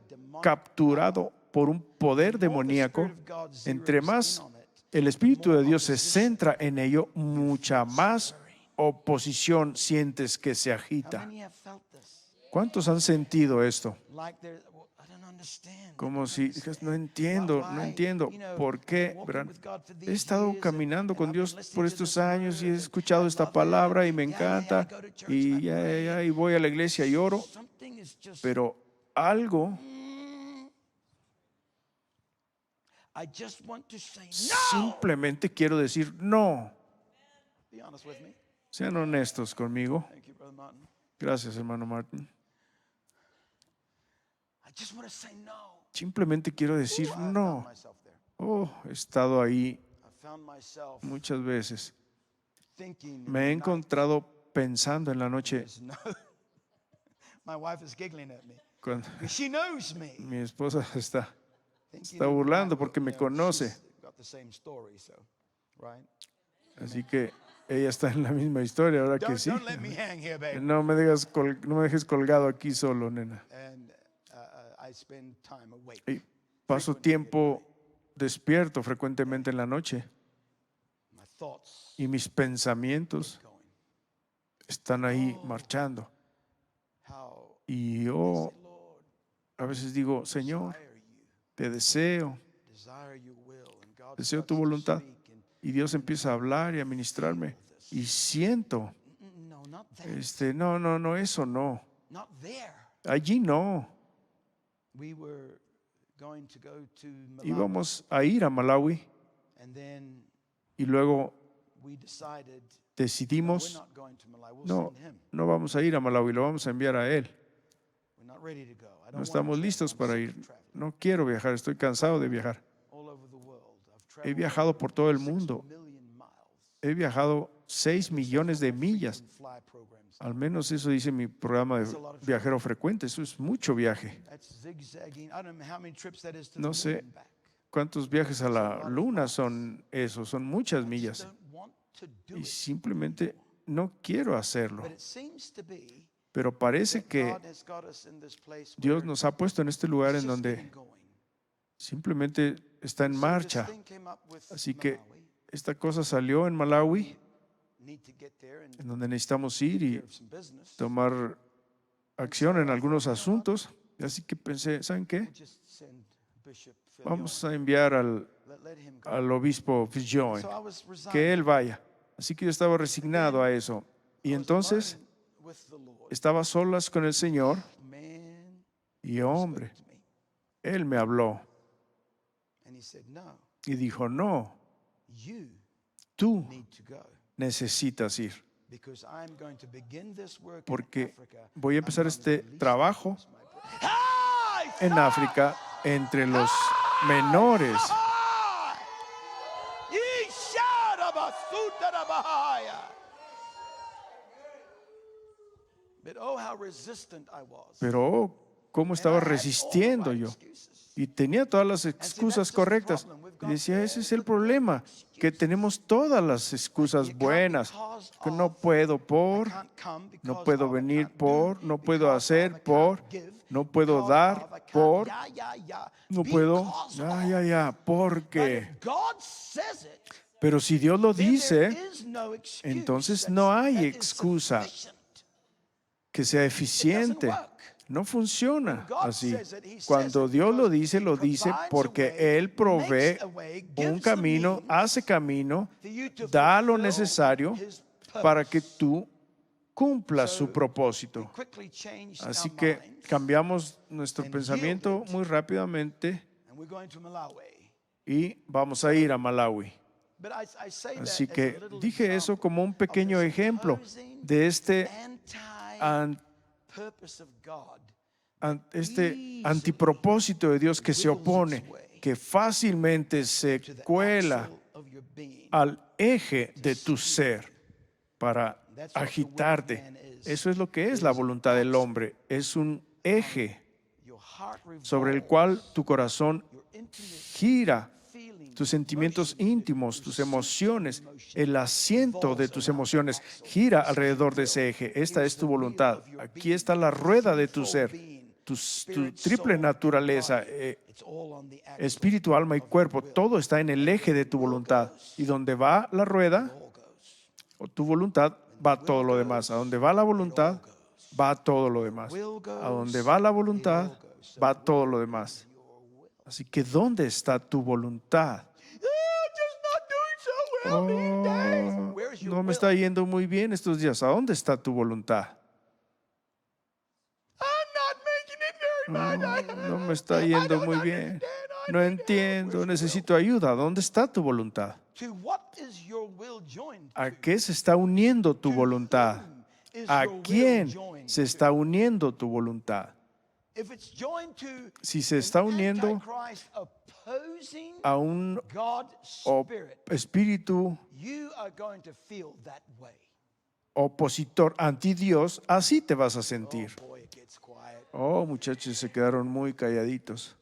capturado por un poder demoníaco, entre más el Espíritu de Dios se centra en ello, mucha más oposición sientes que se how agita. many have felt this? ¿Cuántos han sentido esto? Like there, well, I don't understand. Como si dices, no entiendo por qué. Verán, he estado caminando con Dios por estos años y he escuchado esta palabra y me encanta y voy a la iglesia y oro, Something is just, pero algo I just want to say no. simplemente quiero decir no. Be honest with me. Sean honestos conmigo. Thank you, Brother Martin. Gracias, hermano Martin. I just want to say no. Simplemente quiero decir I found no. myself there. Oh, he estado ahí I found myself muchas veces. thinking. Me he encontrado pensando en la noche There's no. My wife is giggling at me. cuando She knows me. mi esposa está Thinking está burlando that, porque me you know, conoce. she's got the same story, so, right? Así que ella está en la misma historia, ahora que sí. Don't let me hang here, babe. No me dejes colgado aquí solo, nena. And I spend time awake. Y paso tiempo despierto frecuentemente en la noche My thoughts y mis pensamientos going. están ahí marchando. How Y I yo say, Lord, a veces digo, Señor, desire you, te deseo. desire your will, and God Deseo starts tu to voluntad. speak and, Y Dios empieza a hablar y a ministrarme. Y siento, no, not that, no, eso no. not there. Allí no. We were going to go to Malawi, Íbamos a ir a Malawi and then y luego we decided we're decidimos, not going to Malawi. We'll no, send him. no vamos a ir a Malawi, lo vamos a enviar a él. We're not ready to go. I don't No want estamos to. listos I'm para sick ir. of traveling. No quiero viajar, estoy cansado de viajar. All over the world. I've He traveled viajado por todo el 6 mundo. million miles. He viajado 6 millones de millas. Fly programs. Al menos eso dice mi programa de viajero frecuente. Eso es mucho viaje. That's zigzagging. I don't know how many trips that is to No the sé moon and back. cuántos viajes a la luna son esos. Son muchas I millas. just don't want to do Y it. simplemente no quiero hacerlo. But it seems to be Pero parece that que God has got us in this place Dios where nos ha puesto en este lugar it's en just donde getting going. simplemente está en So marcha. this thing came up with Así que Malawi. esta cosa salió en Malawi, Need to get there and en donde necesitamos ir take y care of some business. tomar acción en algunos asuntos. Así que pensé, ¿saben qué? We'll just send Bishop Phil Vamos Young. a enviar al Let him go. obispo Fitzjohn, So I was resigning. que él vaya. Así que yo estaba resignado a eso. Y I was entonces alone with the Lord. estaba solas con el Señor Man y hombre, spoke to me. Él me habló And he said, no, y dijo, no, you tú need to go. necesitas ir. Because I'm going to begin this work in porque Africa. voy a empezar I'm going to este release trabajo the my brother. Hi! en África entre los menores. Hi! Ye shout about Sutta Bahaya. But oh, how resistant I was. Pero cómo And I estaba had all the resistiendo right yo. excuses. Y tenía todas las excusas correctas. Y decía, ese es el problema, que tenemos todas las excusas buenas. Que no puedo por, no puedo venir por, no puedo hacer por, no puedo dar por, no puedo, porque. Pero si Dios lo dice, entonces no hay excusa que sea eficiente. No funciona así. Cuando Dios lo dice porque Él provee un camino, hace camino, da lo necesario para que tú cumplas su propósito. Así que cambiamos nuestro pensamiento muy rápidamente y vamos a ir a Malawi. Así que dije eso como un pequeño ejemplo de este antipropósito de Dios que se opone, que fácilmente se cuela al eje de tu ser para agitarte. Eso es lo que es la voluntad del hombre. Es un eje sobre el cual tu corazón gira, tus sentimientos íntimos, tus emociones, el asiento de tus emociones gira alrededor de ese eje. Esta es tu voluntad. Aquí está la rueda de tu ser, tu triple naturaleza, espíritu, alma y cuerpo. Todo está en el eje de tu voluntad. Y donde va la rueda, o tu voluntad, va todo lo demás. A donde va la voluntad, va todo lo demás. A donde va la voluntad, va todo lo demás. Así que, ¿dónde está tu voluntad? No me está yendo muy bien estos días. ¿A dónde está tu voluntad? No me está yendo muy bien. No entiendo, necesito ayuda. ¿Dónde está tu voluntad? ¿A qué se está uniendo tu voluntad? ¿A quién se está uniendo tu voluntad? Si se está uniendo a un espíritu opositor anti Dios, así te vas a sentir. Oh, muchachos, se quedaron muy calladitos.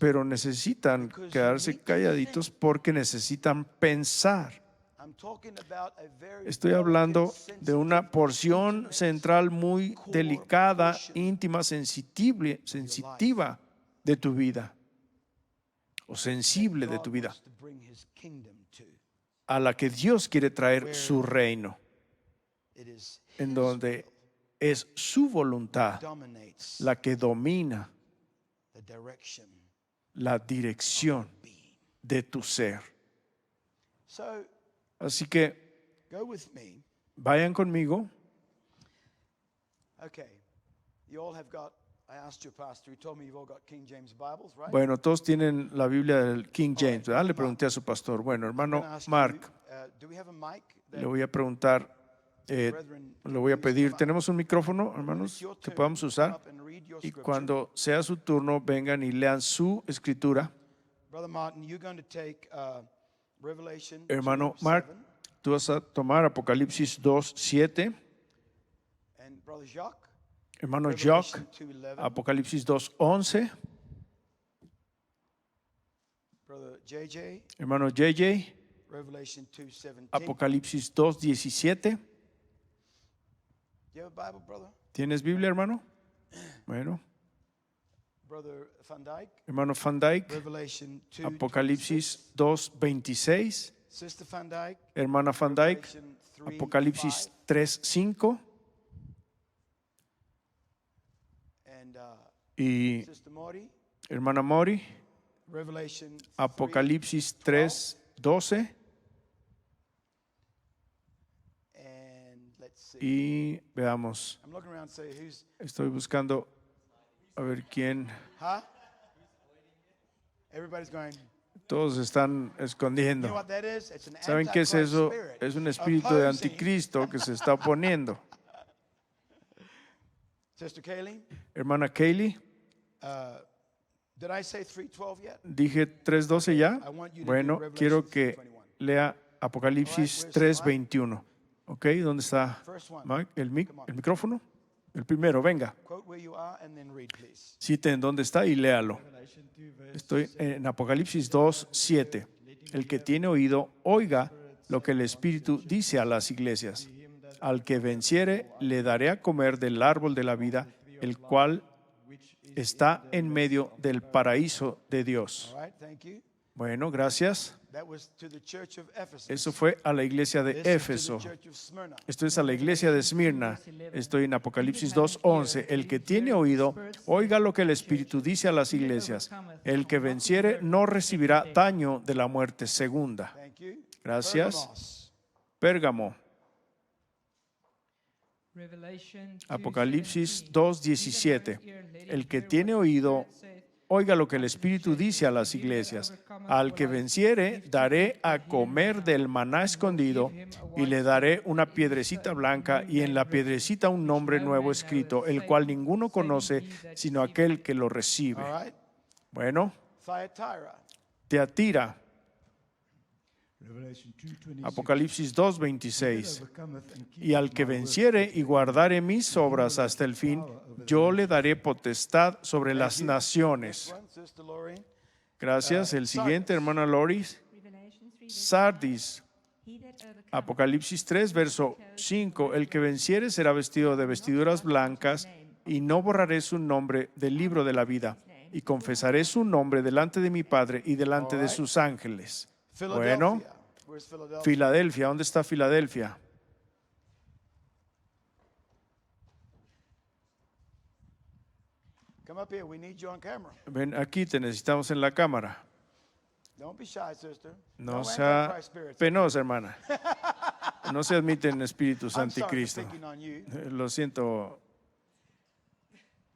Pero necesitan quedarse calladitos porque necesitan pensar. Estoy hablando de una porción central muy delicada, íntima, sensitiva de tu vida, o sensible de tu vida, a la que Dios quiere traer su reino, en donde es su voluntad la que domina la dirección de tu ser. Así que vayan conmigo. Bueno, todos tienen la Biblia del King James, ¿verdad? Le pregunté a su pastor. Bueno, hermano Mark, le voy a preguntar, le voy a pedir, ¿tenemos un micrófono, hermanos, que podamos usar? Y cuando sea su turno, vengan y lean su escritura. Hermano Mark, tú vas a tomar Apocalipsis 2:7. Hermano Jacques, Apocalipsis 2:11. Hermano JJ, Apocalipsis 2:17. ¿Tienes Biblia, hermano? Bueno. Hermano Van Dyke, Apocalipsis 2:26. Hermana Van Dyke, Apocalipsis 3:5. Y hermana Mori, Apocalipsis 3:12. Y veamos, estoy buscando a ver quién. Todos se están You know escondiendo. what that is? It's an ¿Saben qué es antichrist eso? spirit Es un espíritu de opposing. anticristo que se está oponiendo. Sister Kaylee, Hermana Kaylee, did I say 3:12 yet? dije 3:12 ya. I want you to Bueno, do quiero Revelation que 3:21. lea Apocalipsis 3:21. ¿Ok? ¿Dónde está First one. Mike? ¿El micrófono? El primero, venga. Quote where you are and then read, please. Citen dónde está y léalo. Estoy en Apocalipsis 2:7. El que tiene oído, oiga lo que el Espíritu dice a las iglesias. Al que venciere, le daré a comer del árbol de la vida, el cual está en medio del paraíso de Dios. All right, thank you. Bueno, gracias. That was to the church of Ephesus. Eso fue a la iglesia de This is to the Éfeso. church of Smyrna. Esto es a la iglesia de Esmirna. Estoy en Apocalipsis 2:11. El que tiene oído, oiga lo que el Espíritu dice a las iglesias. El que venciere no recibirá daño de la muerte segunda. Thank you. Gracias. Pergamos. Pérgamo, Revelation Apocalipsis 2:17. El que tiene oído, oiga lo que el Espíritu dice a las iglesias. Al que venciere, daré a comer del maná escondido y le daré una piedrecita blanca y en la piedrecita un nombre nuevo escrito, el cual ninguno conoce sino aquel que lo recibe. All right. Bueno, Thyatira. Teatira, Revelation 2:26. Apocalipsis 2:26. Overcometh and keepeth Y al que my word. venciere y guardare mis obras hasta el fin, yo le daré potestad sobre las naciones. One, Sister Lori. Gracias. El siguiente, hermana Loris. Sardis, Apocalipsis 3, verso 5. El que venciere será vestido de vestiduras blancas y no borraré su nombre del libro de la vida y confesaré su nombre delante de mi Padre y delante de sus ángeles. Philadelphia. Bueno, Where's Philadelphia? Filadelfia, ¿dónde está Filadelfia? Come up here. We need you on camera. Ven aquí, te necesitamos en la cámara. Don't be shy, sister. No No sea Antichrist spirits. penosa, hermana. No se admiten espíritus I'm sorry for anticristo. picking on you. Lo siento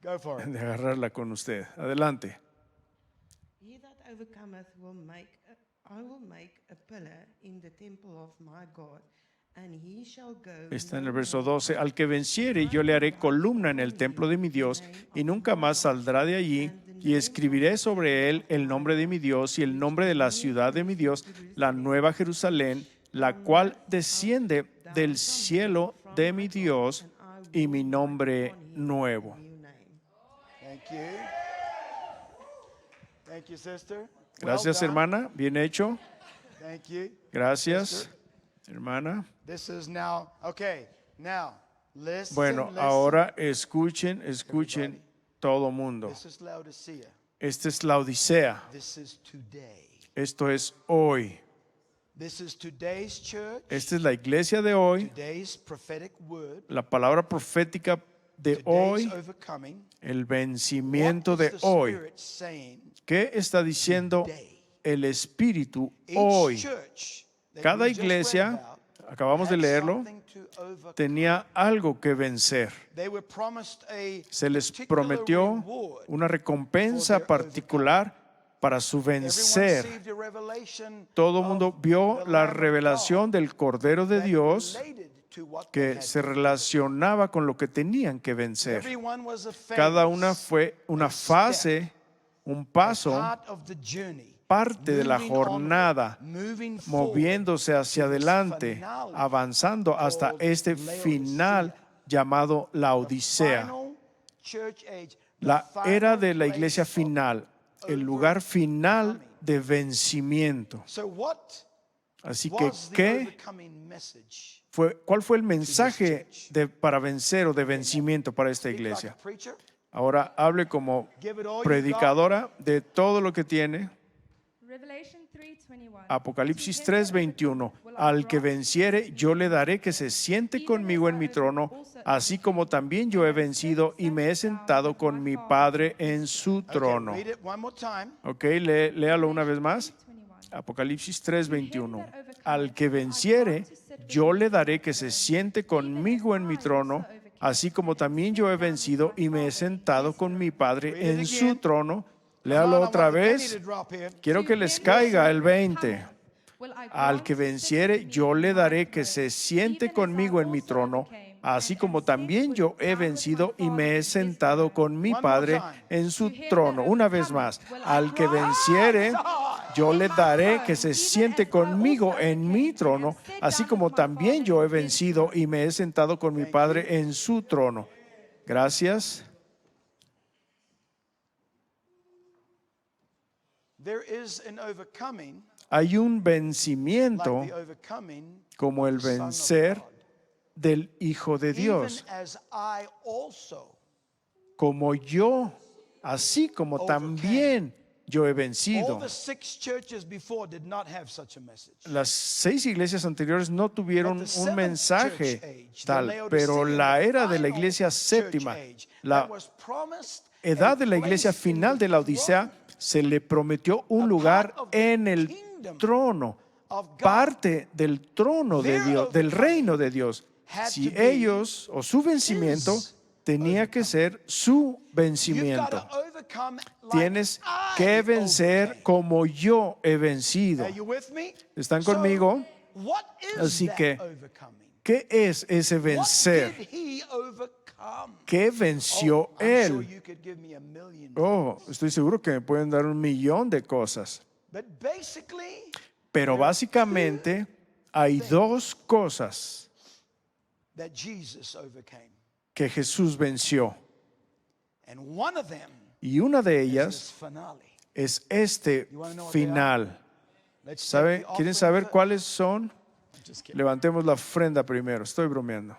Go for it. de agarrarla con usted. Adelante. He that overcometh I will make a pillar in the temple of my God, and he shall go. Está en no el verso more 12. Al que venciere, yo le haré columna en el templo de mi Dios y nunca más saldrá de allí. Y escribiré sobre él el nombre de mi Dios y el nombre de la ciudad de mi Dios, la nueva Jerusalén, la cual desciende del cielo de mi Dios y mi nombre nuevo. new name. Thank you. Thank you, sister. Gracias, Well done. hermana. Bien hecho. Thank you. Gracias, hermana. This is now, okay, now, listen, Bueno, listen. ahora escuchen todo mundo. This is Laodicea. Esta es la Odisea. This is today. Esto es hoy. This is today's church, Esta es la iglesia de hoy. today's prophetic word, La palabra profética de today's hoy, overcoming. el What vencimiento is de the hoy. Spirit saying ¿Qué está diciendo today? el Espíritu Each hoy? church that Cada we just read iglesia, about acabamos de had leerlo, something to overcome. tenía algo que vencer. They were promised a Se les particular prometió reward. una recompensa particular para su Everyone vencer. received a revelation Todo el of mundo vio the la Lamb of revelación God del Cordero de that Dios related to what they que had se to do. relacionaba con lo que tenían que vencer. Everyone was a phase, Cada una fue una a step, fase, un paso, part of the journey, parte de la moving onward, jornada, moving forward moviéndose hacia to this adelante, finale avanzando hasta called este Laodicea. final llamado la Odisea, Final church age, the la final era de la place iglesia of final, el lugar final de vencimiento. So what Así que, was the ¿qué overcoming message? ¿cuál fue el mensaje para vencer o de vencimiento para esta Speak like iglesia? a preacher, Ahora hable como give it all you predicadora de todo lo que tiene. Revelation 3:21. Apocalipsis 3:21. Al que venciere, yo le daré que se siente conmigo en mi trono, así como también yo he vencido y me he sentado con mi Padre en su got. trono. Okay, read it one more time. Ok, léalo una vez más. 3:21. Apocalipsis 3:21. Al que venciere, yo le daré que se siente conmigo en mi trono, así como también yo he vencido y me he sentado con mi Padre en su trono. Léalo Come on, I otra want the penny vez. to drop here. Quiero que les caiga el 20. Al que venciere, yo le daré que se siente conmigo en mi trono, así como también yo he vencido y me he sentado con mi Padre en su trono. Una vez más, al que venciere, yo le daré que se siente conmigo en mi trono, así como también yo he vencido y me he sentado con mi Padre en su trono. Gracias. There is an overcoming Hay un like vencimiento the overcoming como el of the Son of vencer God. del Hijo de Dios. Even as I also Como yo, así como también yo he all vencido. the 6 churches before did not have such a message. Las 6 iglesias anteriores no tuvieron But the un seventh mensaje church age, tal, the pero Laodicean, la era de la final iglesia church séptima, age, la that was promised edad a de la iglesia place in final the de la Odisea, throne se le prometió un a lugar part of the en el kingdom trono, of God. parte del trono de Their Dios, del overcoming reino de Dios. had Si to be ellos o su vencimiento his tenía que overcoming. ser su You've got vencimiento. to overcome like Tienes I que vencer overcame. como yo he vencido. Are you with me? ¿Están So, conmigo? what is Así that que, overcoming? ¿qué es ese What vencer? did he overcome? ¿Qué venció Oh, I'm sure él? you could give me a million Oh, things. estoy seguro que me pueden dar 1,000,000 de cosas. But basically, Pero básicamente hay 2 cosas that Jesus overcame. que Jesús venció. And one of them Y una de is ellas this finale. es este You wanna know what they are? final. Let's take ¿Sabe? the ¿Quieren offering saber first. cuáles son? I'm just kidding. Levantemos la ofrenda primero. Estoy bromeando.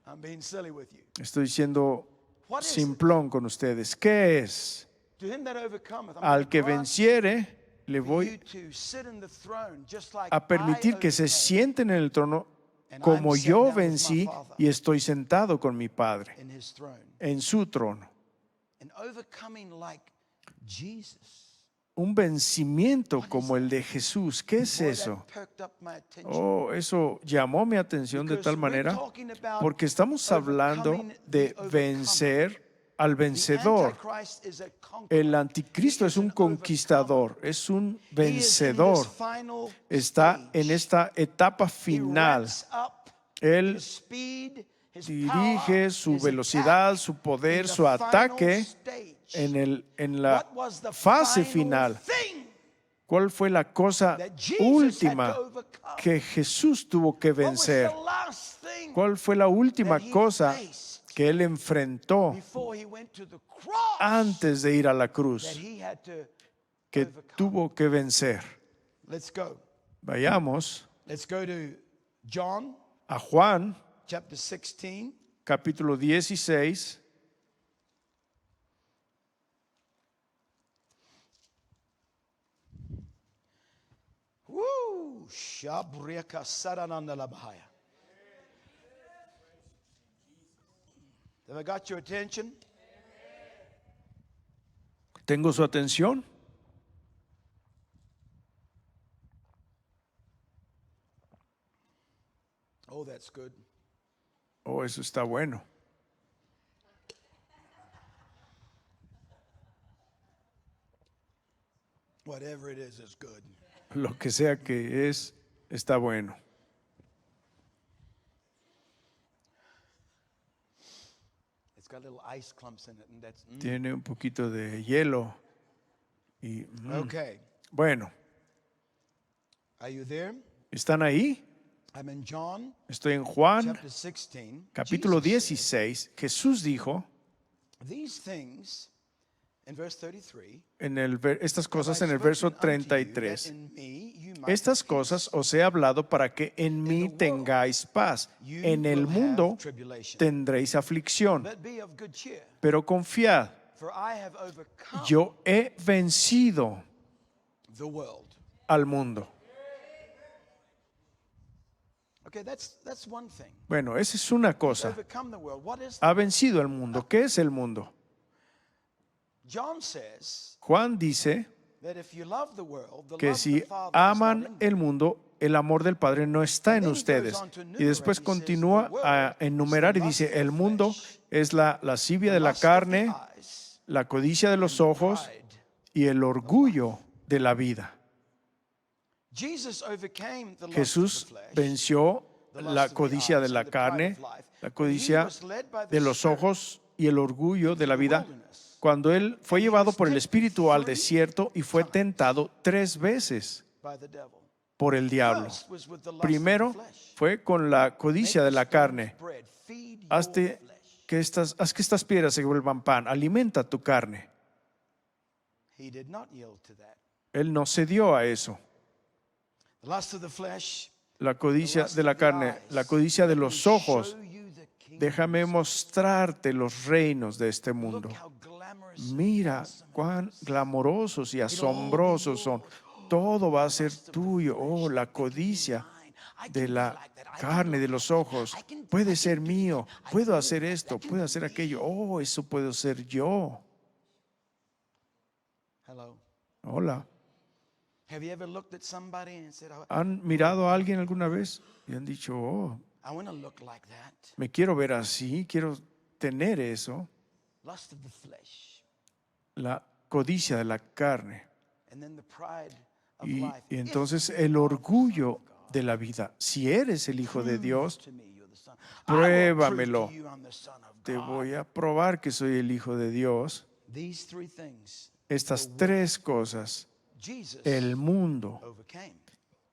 I'm being silly with you. Estoy siendo What is it? simplón con ustedes. ¿Qué es? To him that overcometh, I'm Al gonna que grant venciere, le for voy you to sit in the throne just like a permitir I que se overcame sienten en el trono and como I'm sat yo down with my vencí Father y estoy sentado con mi Padre in his throne. en su trono. And overcoming like Jesus. Un vencimiento como el de Jesús. ¿Qué es Boy, eso? that perked up my attention. Oh, eso llamó mi atención de Because tal we're manera talking about porque estamos hablando overcoming de the overcomer. vencer al The vencedor. Antichrist is a conqueror. El anticristo He es is un an overcomer. conquistador, es un He is in vencedor. this final Está stage. en esta etapa He final. wraps up Él his speed, his dirige power, su his velocidad, attack su in poder, the su final ataque stage. en la What was the fase final final. thing ¿Cuál fue la cosa that Jesus última had to overcome? que Jesús tuvo que What was vencer? the last thing ¿Cuál fue la última that he cosa faced que él enfrentó before he went to the cross antes de ir a la that cruz he had to que overcome? tuvo que vencer? Let's go. Vayamos Let's go to John a Juan, chapter 16. capítulo 16. Woo! Shabriaka sarananda labahaya. Have I got your attention? ¿Tengo su atención? Oh, that's good. Oh, eso está bueno. Whatever it is good. Lo que sea que es, está bueno. It's got little ice clumps in it, and that's Tiene un poquito de hielo. Y, okay. bueno, Are you there? ¿están ahí? I'm in John Estoy en Juan, chapter 16. capítulo Jesus said, 16. Jesús dijo These things, in verse 33, estas cosas have I en el verso spoken unto you, that 33. in me you might Estas have peace. cosas os he hablado para que en mí the world tengáis paz. You En el will have mundo tribulation. tendréis aflicción, But be of good cheer, pero confiad, for I have overcome yo he vencido the world. al mundo. Okay, that's one thing. Bueno, esa es una cosa. Overcome the world. What is Ha vencido el mundo. ¿Qué es el mundo? John says Juan dice that if you love the world, the que love of si the Father is not aman in you. el mundo, el amor del Padre no está en ustedes. Y después continúa a enumerar y dice, el mundo es la lascivia de la Lust of the carne, eyes, la codicia de los ojos, pride y el orgullo de la vida. Jesus overcame the lust of Jesús the flesh, venció the lust la of the codicia de eyes, la and the pride carne, of life. la He codicia was led by the de los Spirit ojos y el orgullo de la into the vida, wilderness cuando él fue llevado por el Espíritu al 3 desierto y fue tentado 3 veces by the devil. por el diablo. First was with the lust Primero of the flesh. fue con la codicia de la Make the stones carne. bread. Feed your Hazte flesh. haz que estas piedras se vuelvan pan. Alimenta tu carne. He did not yield to that. Él no cedió a eso. The lust of the flesh, La the codicia lust de la of the carne, eyes. la codicia de Let me los ojos. show you the kingdom. Déjame mostrarte los reinos de este mundo. Look how glamorous and Mira awesome it cuán is. glamorosos y asombrosos son. Todo va a ser tuyo. Oh, la codicia de la carne, de los ojos. Puede ser mío. Puedo hacer esto, puedo hacer aquello. Oh, eso puedo ser yo. Hello. Hola. Have you ever looked at somebody and said, ¿Han mirado a alguien alguna vez y han dicho, oh, I want to look like that? me quiero ver así, quiero tener eso? Lust of the flesh. La codicia de la carne. And then the pride of Y life. entonces If el you are the orgullo Son of God, de la vida. Si eres el Hijo de prove Dios, to me you're the Son. I will prove pruébamelo. to you I'm the Son of te God. voy a probar que soy el Hijo de Dios. These 3 things Estas 3 cosas, Jesus el mundo overcame.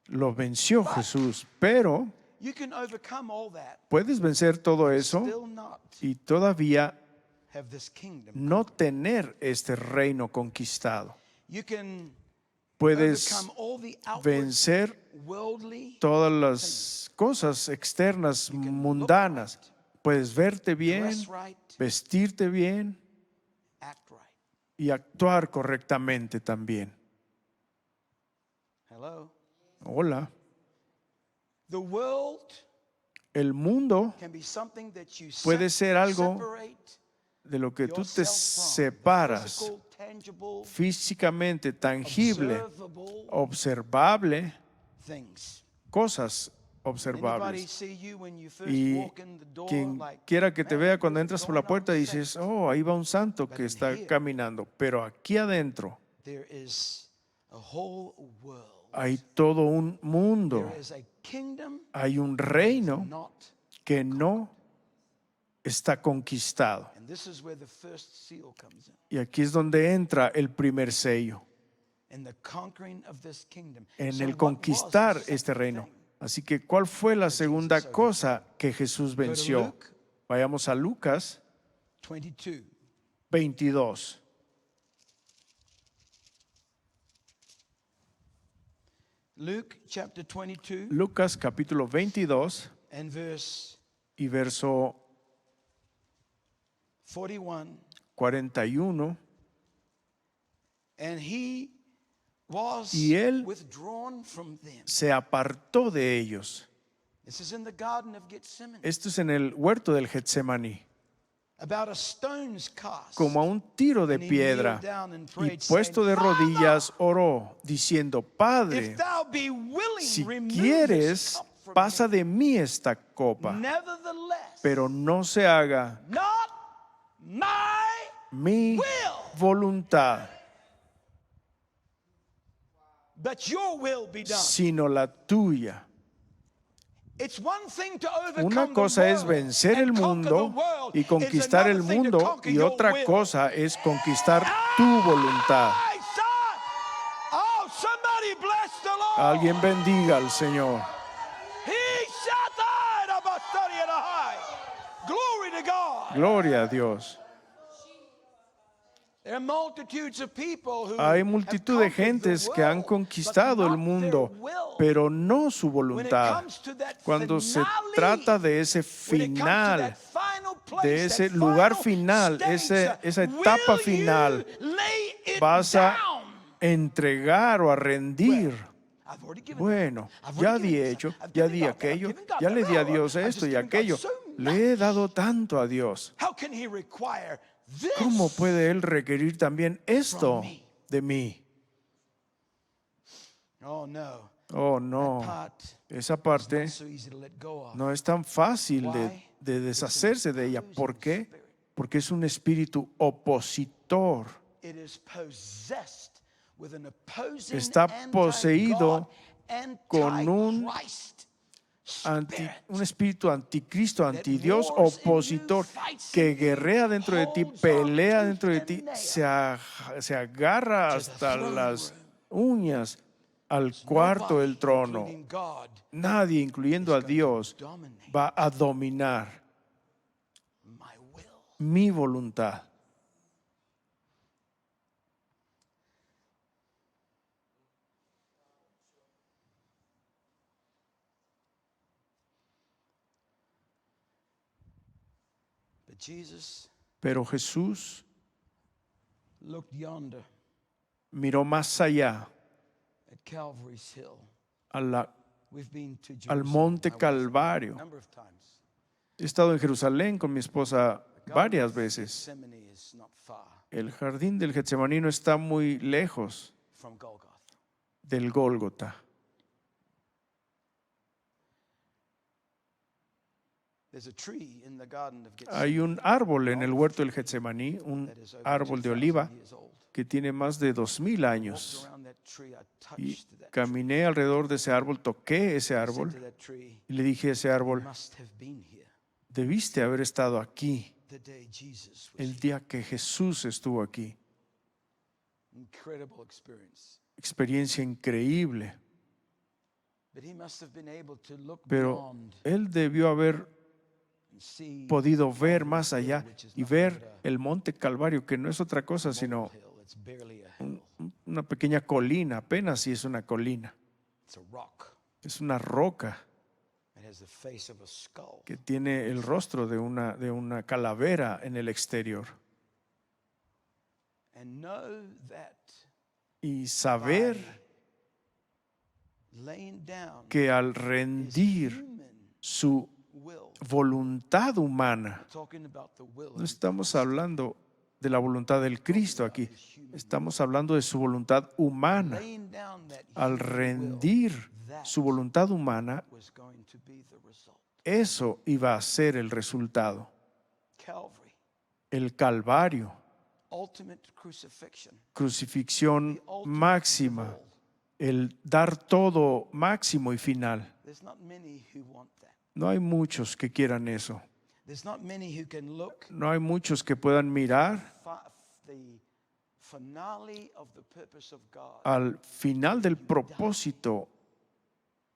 lo venció Jesús, pero You can overcome all that, puedes vencer todo eso still not y todavía have this kingdom. no tener este reino conquistado. You can Puedes overcome all the outward vencer worldly. todas las cosas externas mundanas. Puedes verte bien, Dress right, vestirte bien act right. y actuar correctamente también. Hello. Hola. The world El mundo can be something that you puede ser algo separate de lo que tú te yourself from. separas Physical, tangible, físicamente, tangible, observable observable, things. cosas Anybody observables. see you when you first Y walk in the door, quien like, quiera que te "Man, vea cuando there's entras por going la puerta on dices, sex." oh, ahí va un santo que in está here- caminando. Pero aquí adentro There is a whole world. hay todo un mundo, There is a kingdom hay un reino not, que no está conquistado. and this is where the first seal comes in. Y aquí es donde entra el primer sello, In the conquering of this kingdom. en So el what conquistar was the este second reino. thing? Así que, ¿cuál fue la segunda Jesus cosa que Jesús Go to venció? Luke Vayamos a Lucas 22. 22. Luke chapter 22 Lucas capítulo 22 and verse y verso 41. 41. And he was Y él withdrawn from them. Se apartó de ellos. This is in the Garden of Gethsemane. Esto es en el huerto del Getsemaní. About a stone's cast. Como a un tiro de And he piedra. kneeled down and Y prayed, puesto de saying, rodillas oró, diciendo, Padre, If thou be willing, si remove this quieres, cup from pasa me. de mí esta copa, Nevertheless, pero no se haga not my mi will, voluntad, but your will be done. sino la tuya. It's one thing to overcome Una cosa the es world vencer el and conquer the mundo world. y It's conquistar el another thing to mundo, conquer y your otra will. cosa es conquistar tu voluntad. Hey, son! Oh, somebody bless the Lord. Alguien bendiga al Señor. He shot the Abastari and a high. Glory to God. Gloria a Dios. There are multitudes of people who Hay have multitud de conquered the gentes que han world, conquistado but el not mundo, their will. pero no su When it voluntad. comes to that Cuando se finale, trata de ese when it comes to final, that final place, de ese that lugar final final, stage, esa etapa will you final, lay it vas a down? entregar o a rendir. I've already given Bueno, that. I've ya already di given hecho, this. I've ya given di God that. I've aquello, given God ya that. le di a No, Dios I've esto just y given God aquello. so Le he dado tanto a Dios. How can he require this ¿Cómo puede Él requerir también esto from me? de mí? Oh no. Oh, That no. part Esa is parte not so easy to let go of. no es tan fácil Why? de deshacerse de ella. ¿Por qué? Spirit. Porque es un espíritu opositor. It is possessed with an opposing, está poseído anti-God, con un anti-Christ spirit. un espíritu anticristo, antidios, opositor, que guerrea dentro de ti, pelea dentro de ti, se agarra hasta las uñas al cuarto del trono. Including God, Nadie, incluyendo a Dios, dominate va a dominar my will. mi voluntad. But Jesus Pero Jesús looked yonder miró más allá at Calvary's Hill. We've been to al Jerusalem, monte my wife and I, Calvario. a number of times. He estado en Jerusalén con mi esposa The Garden varias of veces. Gethsemane is not far El jardín del Getsemaní no está muy lejos from Golgotha. del Gólgota. There's a tree in the Garden of Hay Gethsemane un árbol en el huerto del Getsemaní, un that is over árbol de 2,000 oliva years old. que tiene más de 2000 I años. walked around that tree, I Y touched that tree. caminé alrededor de ese árbol, toqué ese I said árbol to that tree, y le dije a ese "You árbol, must have been here debiste haber estado aquí the day Jesus was el here." día que Jesús estuvo aquí. Incredible experience. Experiencia increíble. But he must have been able to look Pero beyond él debió haber and see podido ver Calvary's más Hill, allá which is y nothing ver but a el monte Calvario, que no es otra cosa sino molehill. It's barely a hill. una pequeña colina, apenas si es una colina. It's a rock. Es una roca It has the face of a skull. que tiene el rostro de una calavera en el exterior. And know that Y saber by laying down que al his rendir human su will, voluntad humana, talking about the will no of estamos hablando de la voluntad del Cristo aquí, estamos hablando de su voluntad humana. laying down that Al human will, rendir that su voluntad humana, was going to be the result. eso iba a ser el resultado. Calvary, El Calvario, ultimate crucifixion, crucifixión the ultimate máxima, of all. el dar todo máximo y final. There's not many who want that. No hay muchos que quieran eso. There's not many who can look No hay muchos que puedan mirar the finale of the purpose of God al final del propósito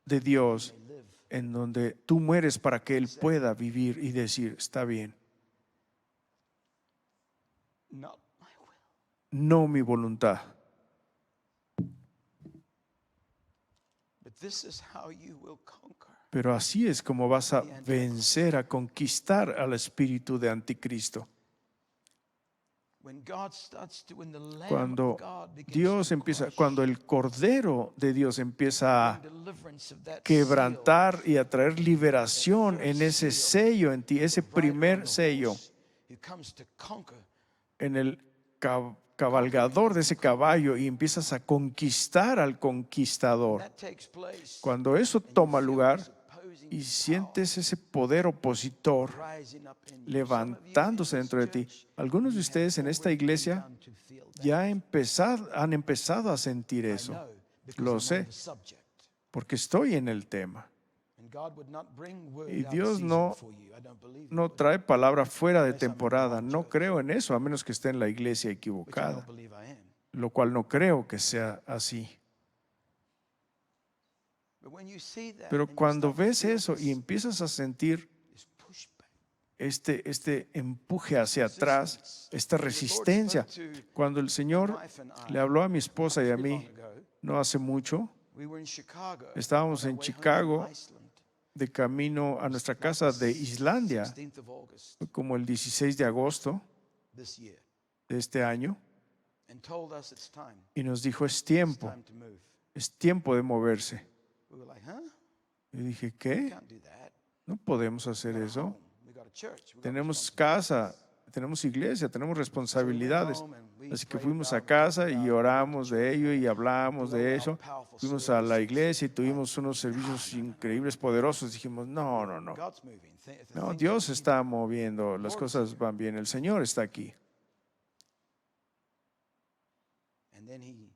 de Dios, and live. en donde tú mueres para que Él pueda vivir y decir, está bien, Not my will. no mi voluntad. But this is how you will conquer. Pero así es como vas a vencer, a conquistar al espíritu de anticristo. When God starts to, when the Lamb Cuando of God begins Dios to empieza, crush, cuando el Cordero de Dios empieza a bring deliverance of that quebrantar y a traer liberación en ese sello en ti, ese seal, right on primer the sello, horse who comes to conquer, en el cabalgador de ese caballo, y empiezas a conquistar al conquistador. that takes place. Cuando eso and you toma feel lugar this opposing y power sientes ese poder opositor rising up in you. levantándose Some of you dentro in de ti, this church, algunos de you ustedes have en esta already iglesia begun to feel that. ya han empezado a sentir I eso. know, because Lo I'm on sé, the subject. porque estoy en el tema. And God would not bring word Y out Dios season no- for you. I don't believe No he would. trae palabra fuera de Unless I'm in the temporada. wrong No church, creo en eso, a menos que esté en la iglesia which I equivocada, don't believe I am. lo cual no creo que sea así. But when you see that Pero and you cuando start to ves feel eso y this empiezas a sentir pushback, este empuje hacia atrás, esta resistencia, cuando el Señor le habló a mi esposa y a mí no hace mucho, estábamos en Chicago de camino a nuestra casa de Islandia, fue como el 16 de agosto de este año, y nos dijo, es tiempo de moverse. Y dije, ¿qué? No podemos hacer eso. Tenemos casa, tenemos iglesia, tenemos responsabilidades. Así que fuimos a casa y oramos de ello y hablamos de eso. Fuimos a la iglesia y tuvimos unos servicios increíbles, poderosos. Dijimos, no. No, Dios está moviendo, las cosas van bien, el Señor está aquí. And then he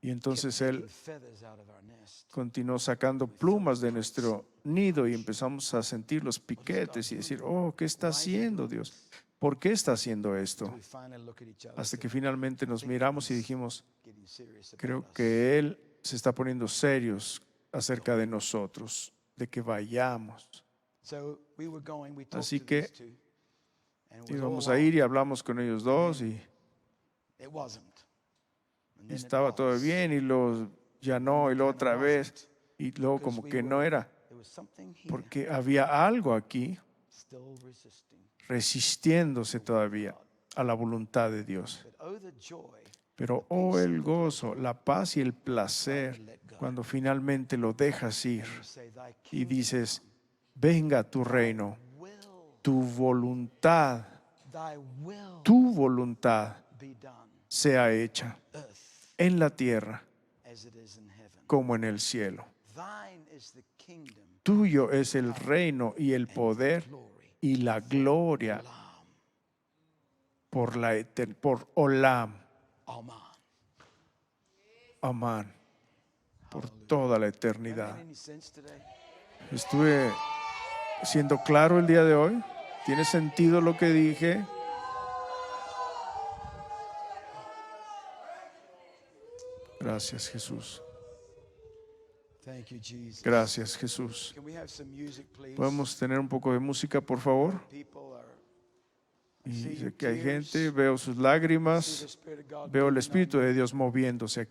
Y entonces kept Él taking feathers out of our nest. continuó sacando plumas de nuestro nido y empezamos a sentir los piquetes y decir, oh, ¿qué está haciendo Dios? ¿Por qué está haciendo esto? We finally look at each other. Hasta que finalmente nos miramos y dijimos, Getting serious about creo us. que Él se está poniendo serios acerca de nosotros, de que vayamos. So we were going, we talked Así to que these two, and it was íbamos all a ir wrong. y hablamos con ellos dos y It wasn't. And then it estaba todo was. bien y los ya no y luego Then it otra vez wasn't. y luego Because como we que were- no era, There was something here porque había algo aquí still resisting. resistiéndose todavía a la voluntad de Dios. But oh, the joy Pero oh, el gozo, la paz y el placer cuando finalmente lo dejas ir to say, Thy y kingdom dices, venga tu reino, will, tu voluntad, thy will tu voluntad be done, sea hecha earth en la tierra as it is in heaven. como en el cielo. Thine is the kingdom, Tuyo es el reino y el poder glory, y la gloria por por Olam, Amen. Amán, por toda la That eternidad. made any sense today? Estuve siendo claro el día de hoy. ¿Tiene sentido lo que dije? Gracias, Jesús. Thank you, Jesus. Gracias, Jesús. Can we have some music, please? ¿Podemos tener un poco de música, por favor? People are Y sé que hay gente, veo sus lágrimas, veo el Espíritu de Dios moviéndose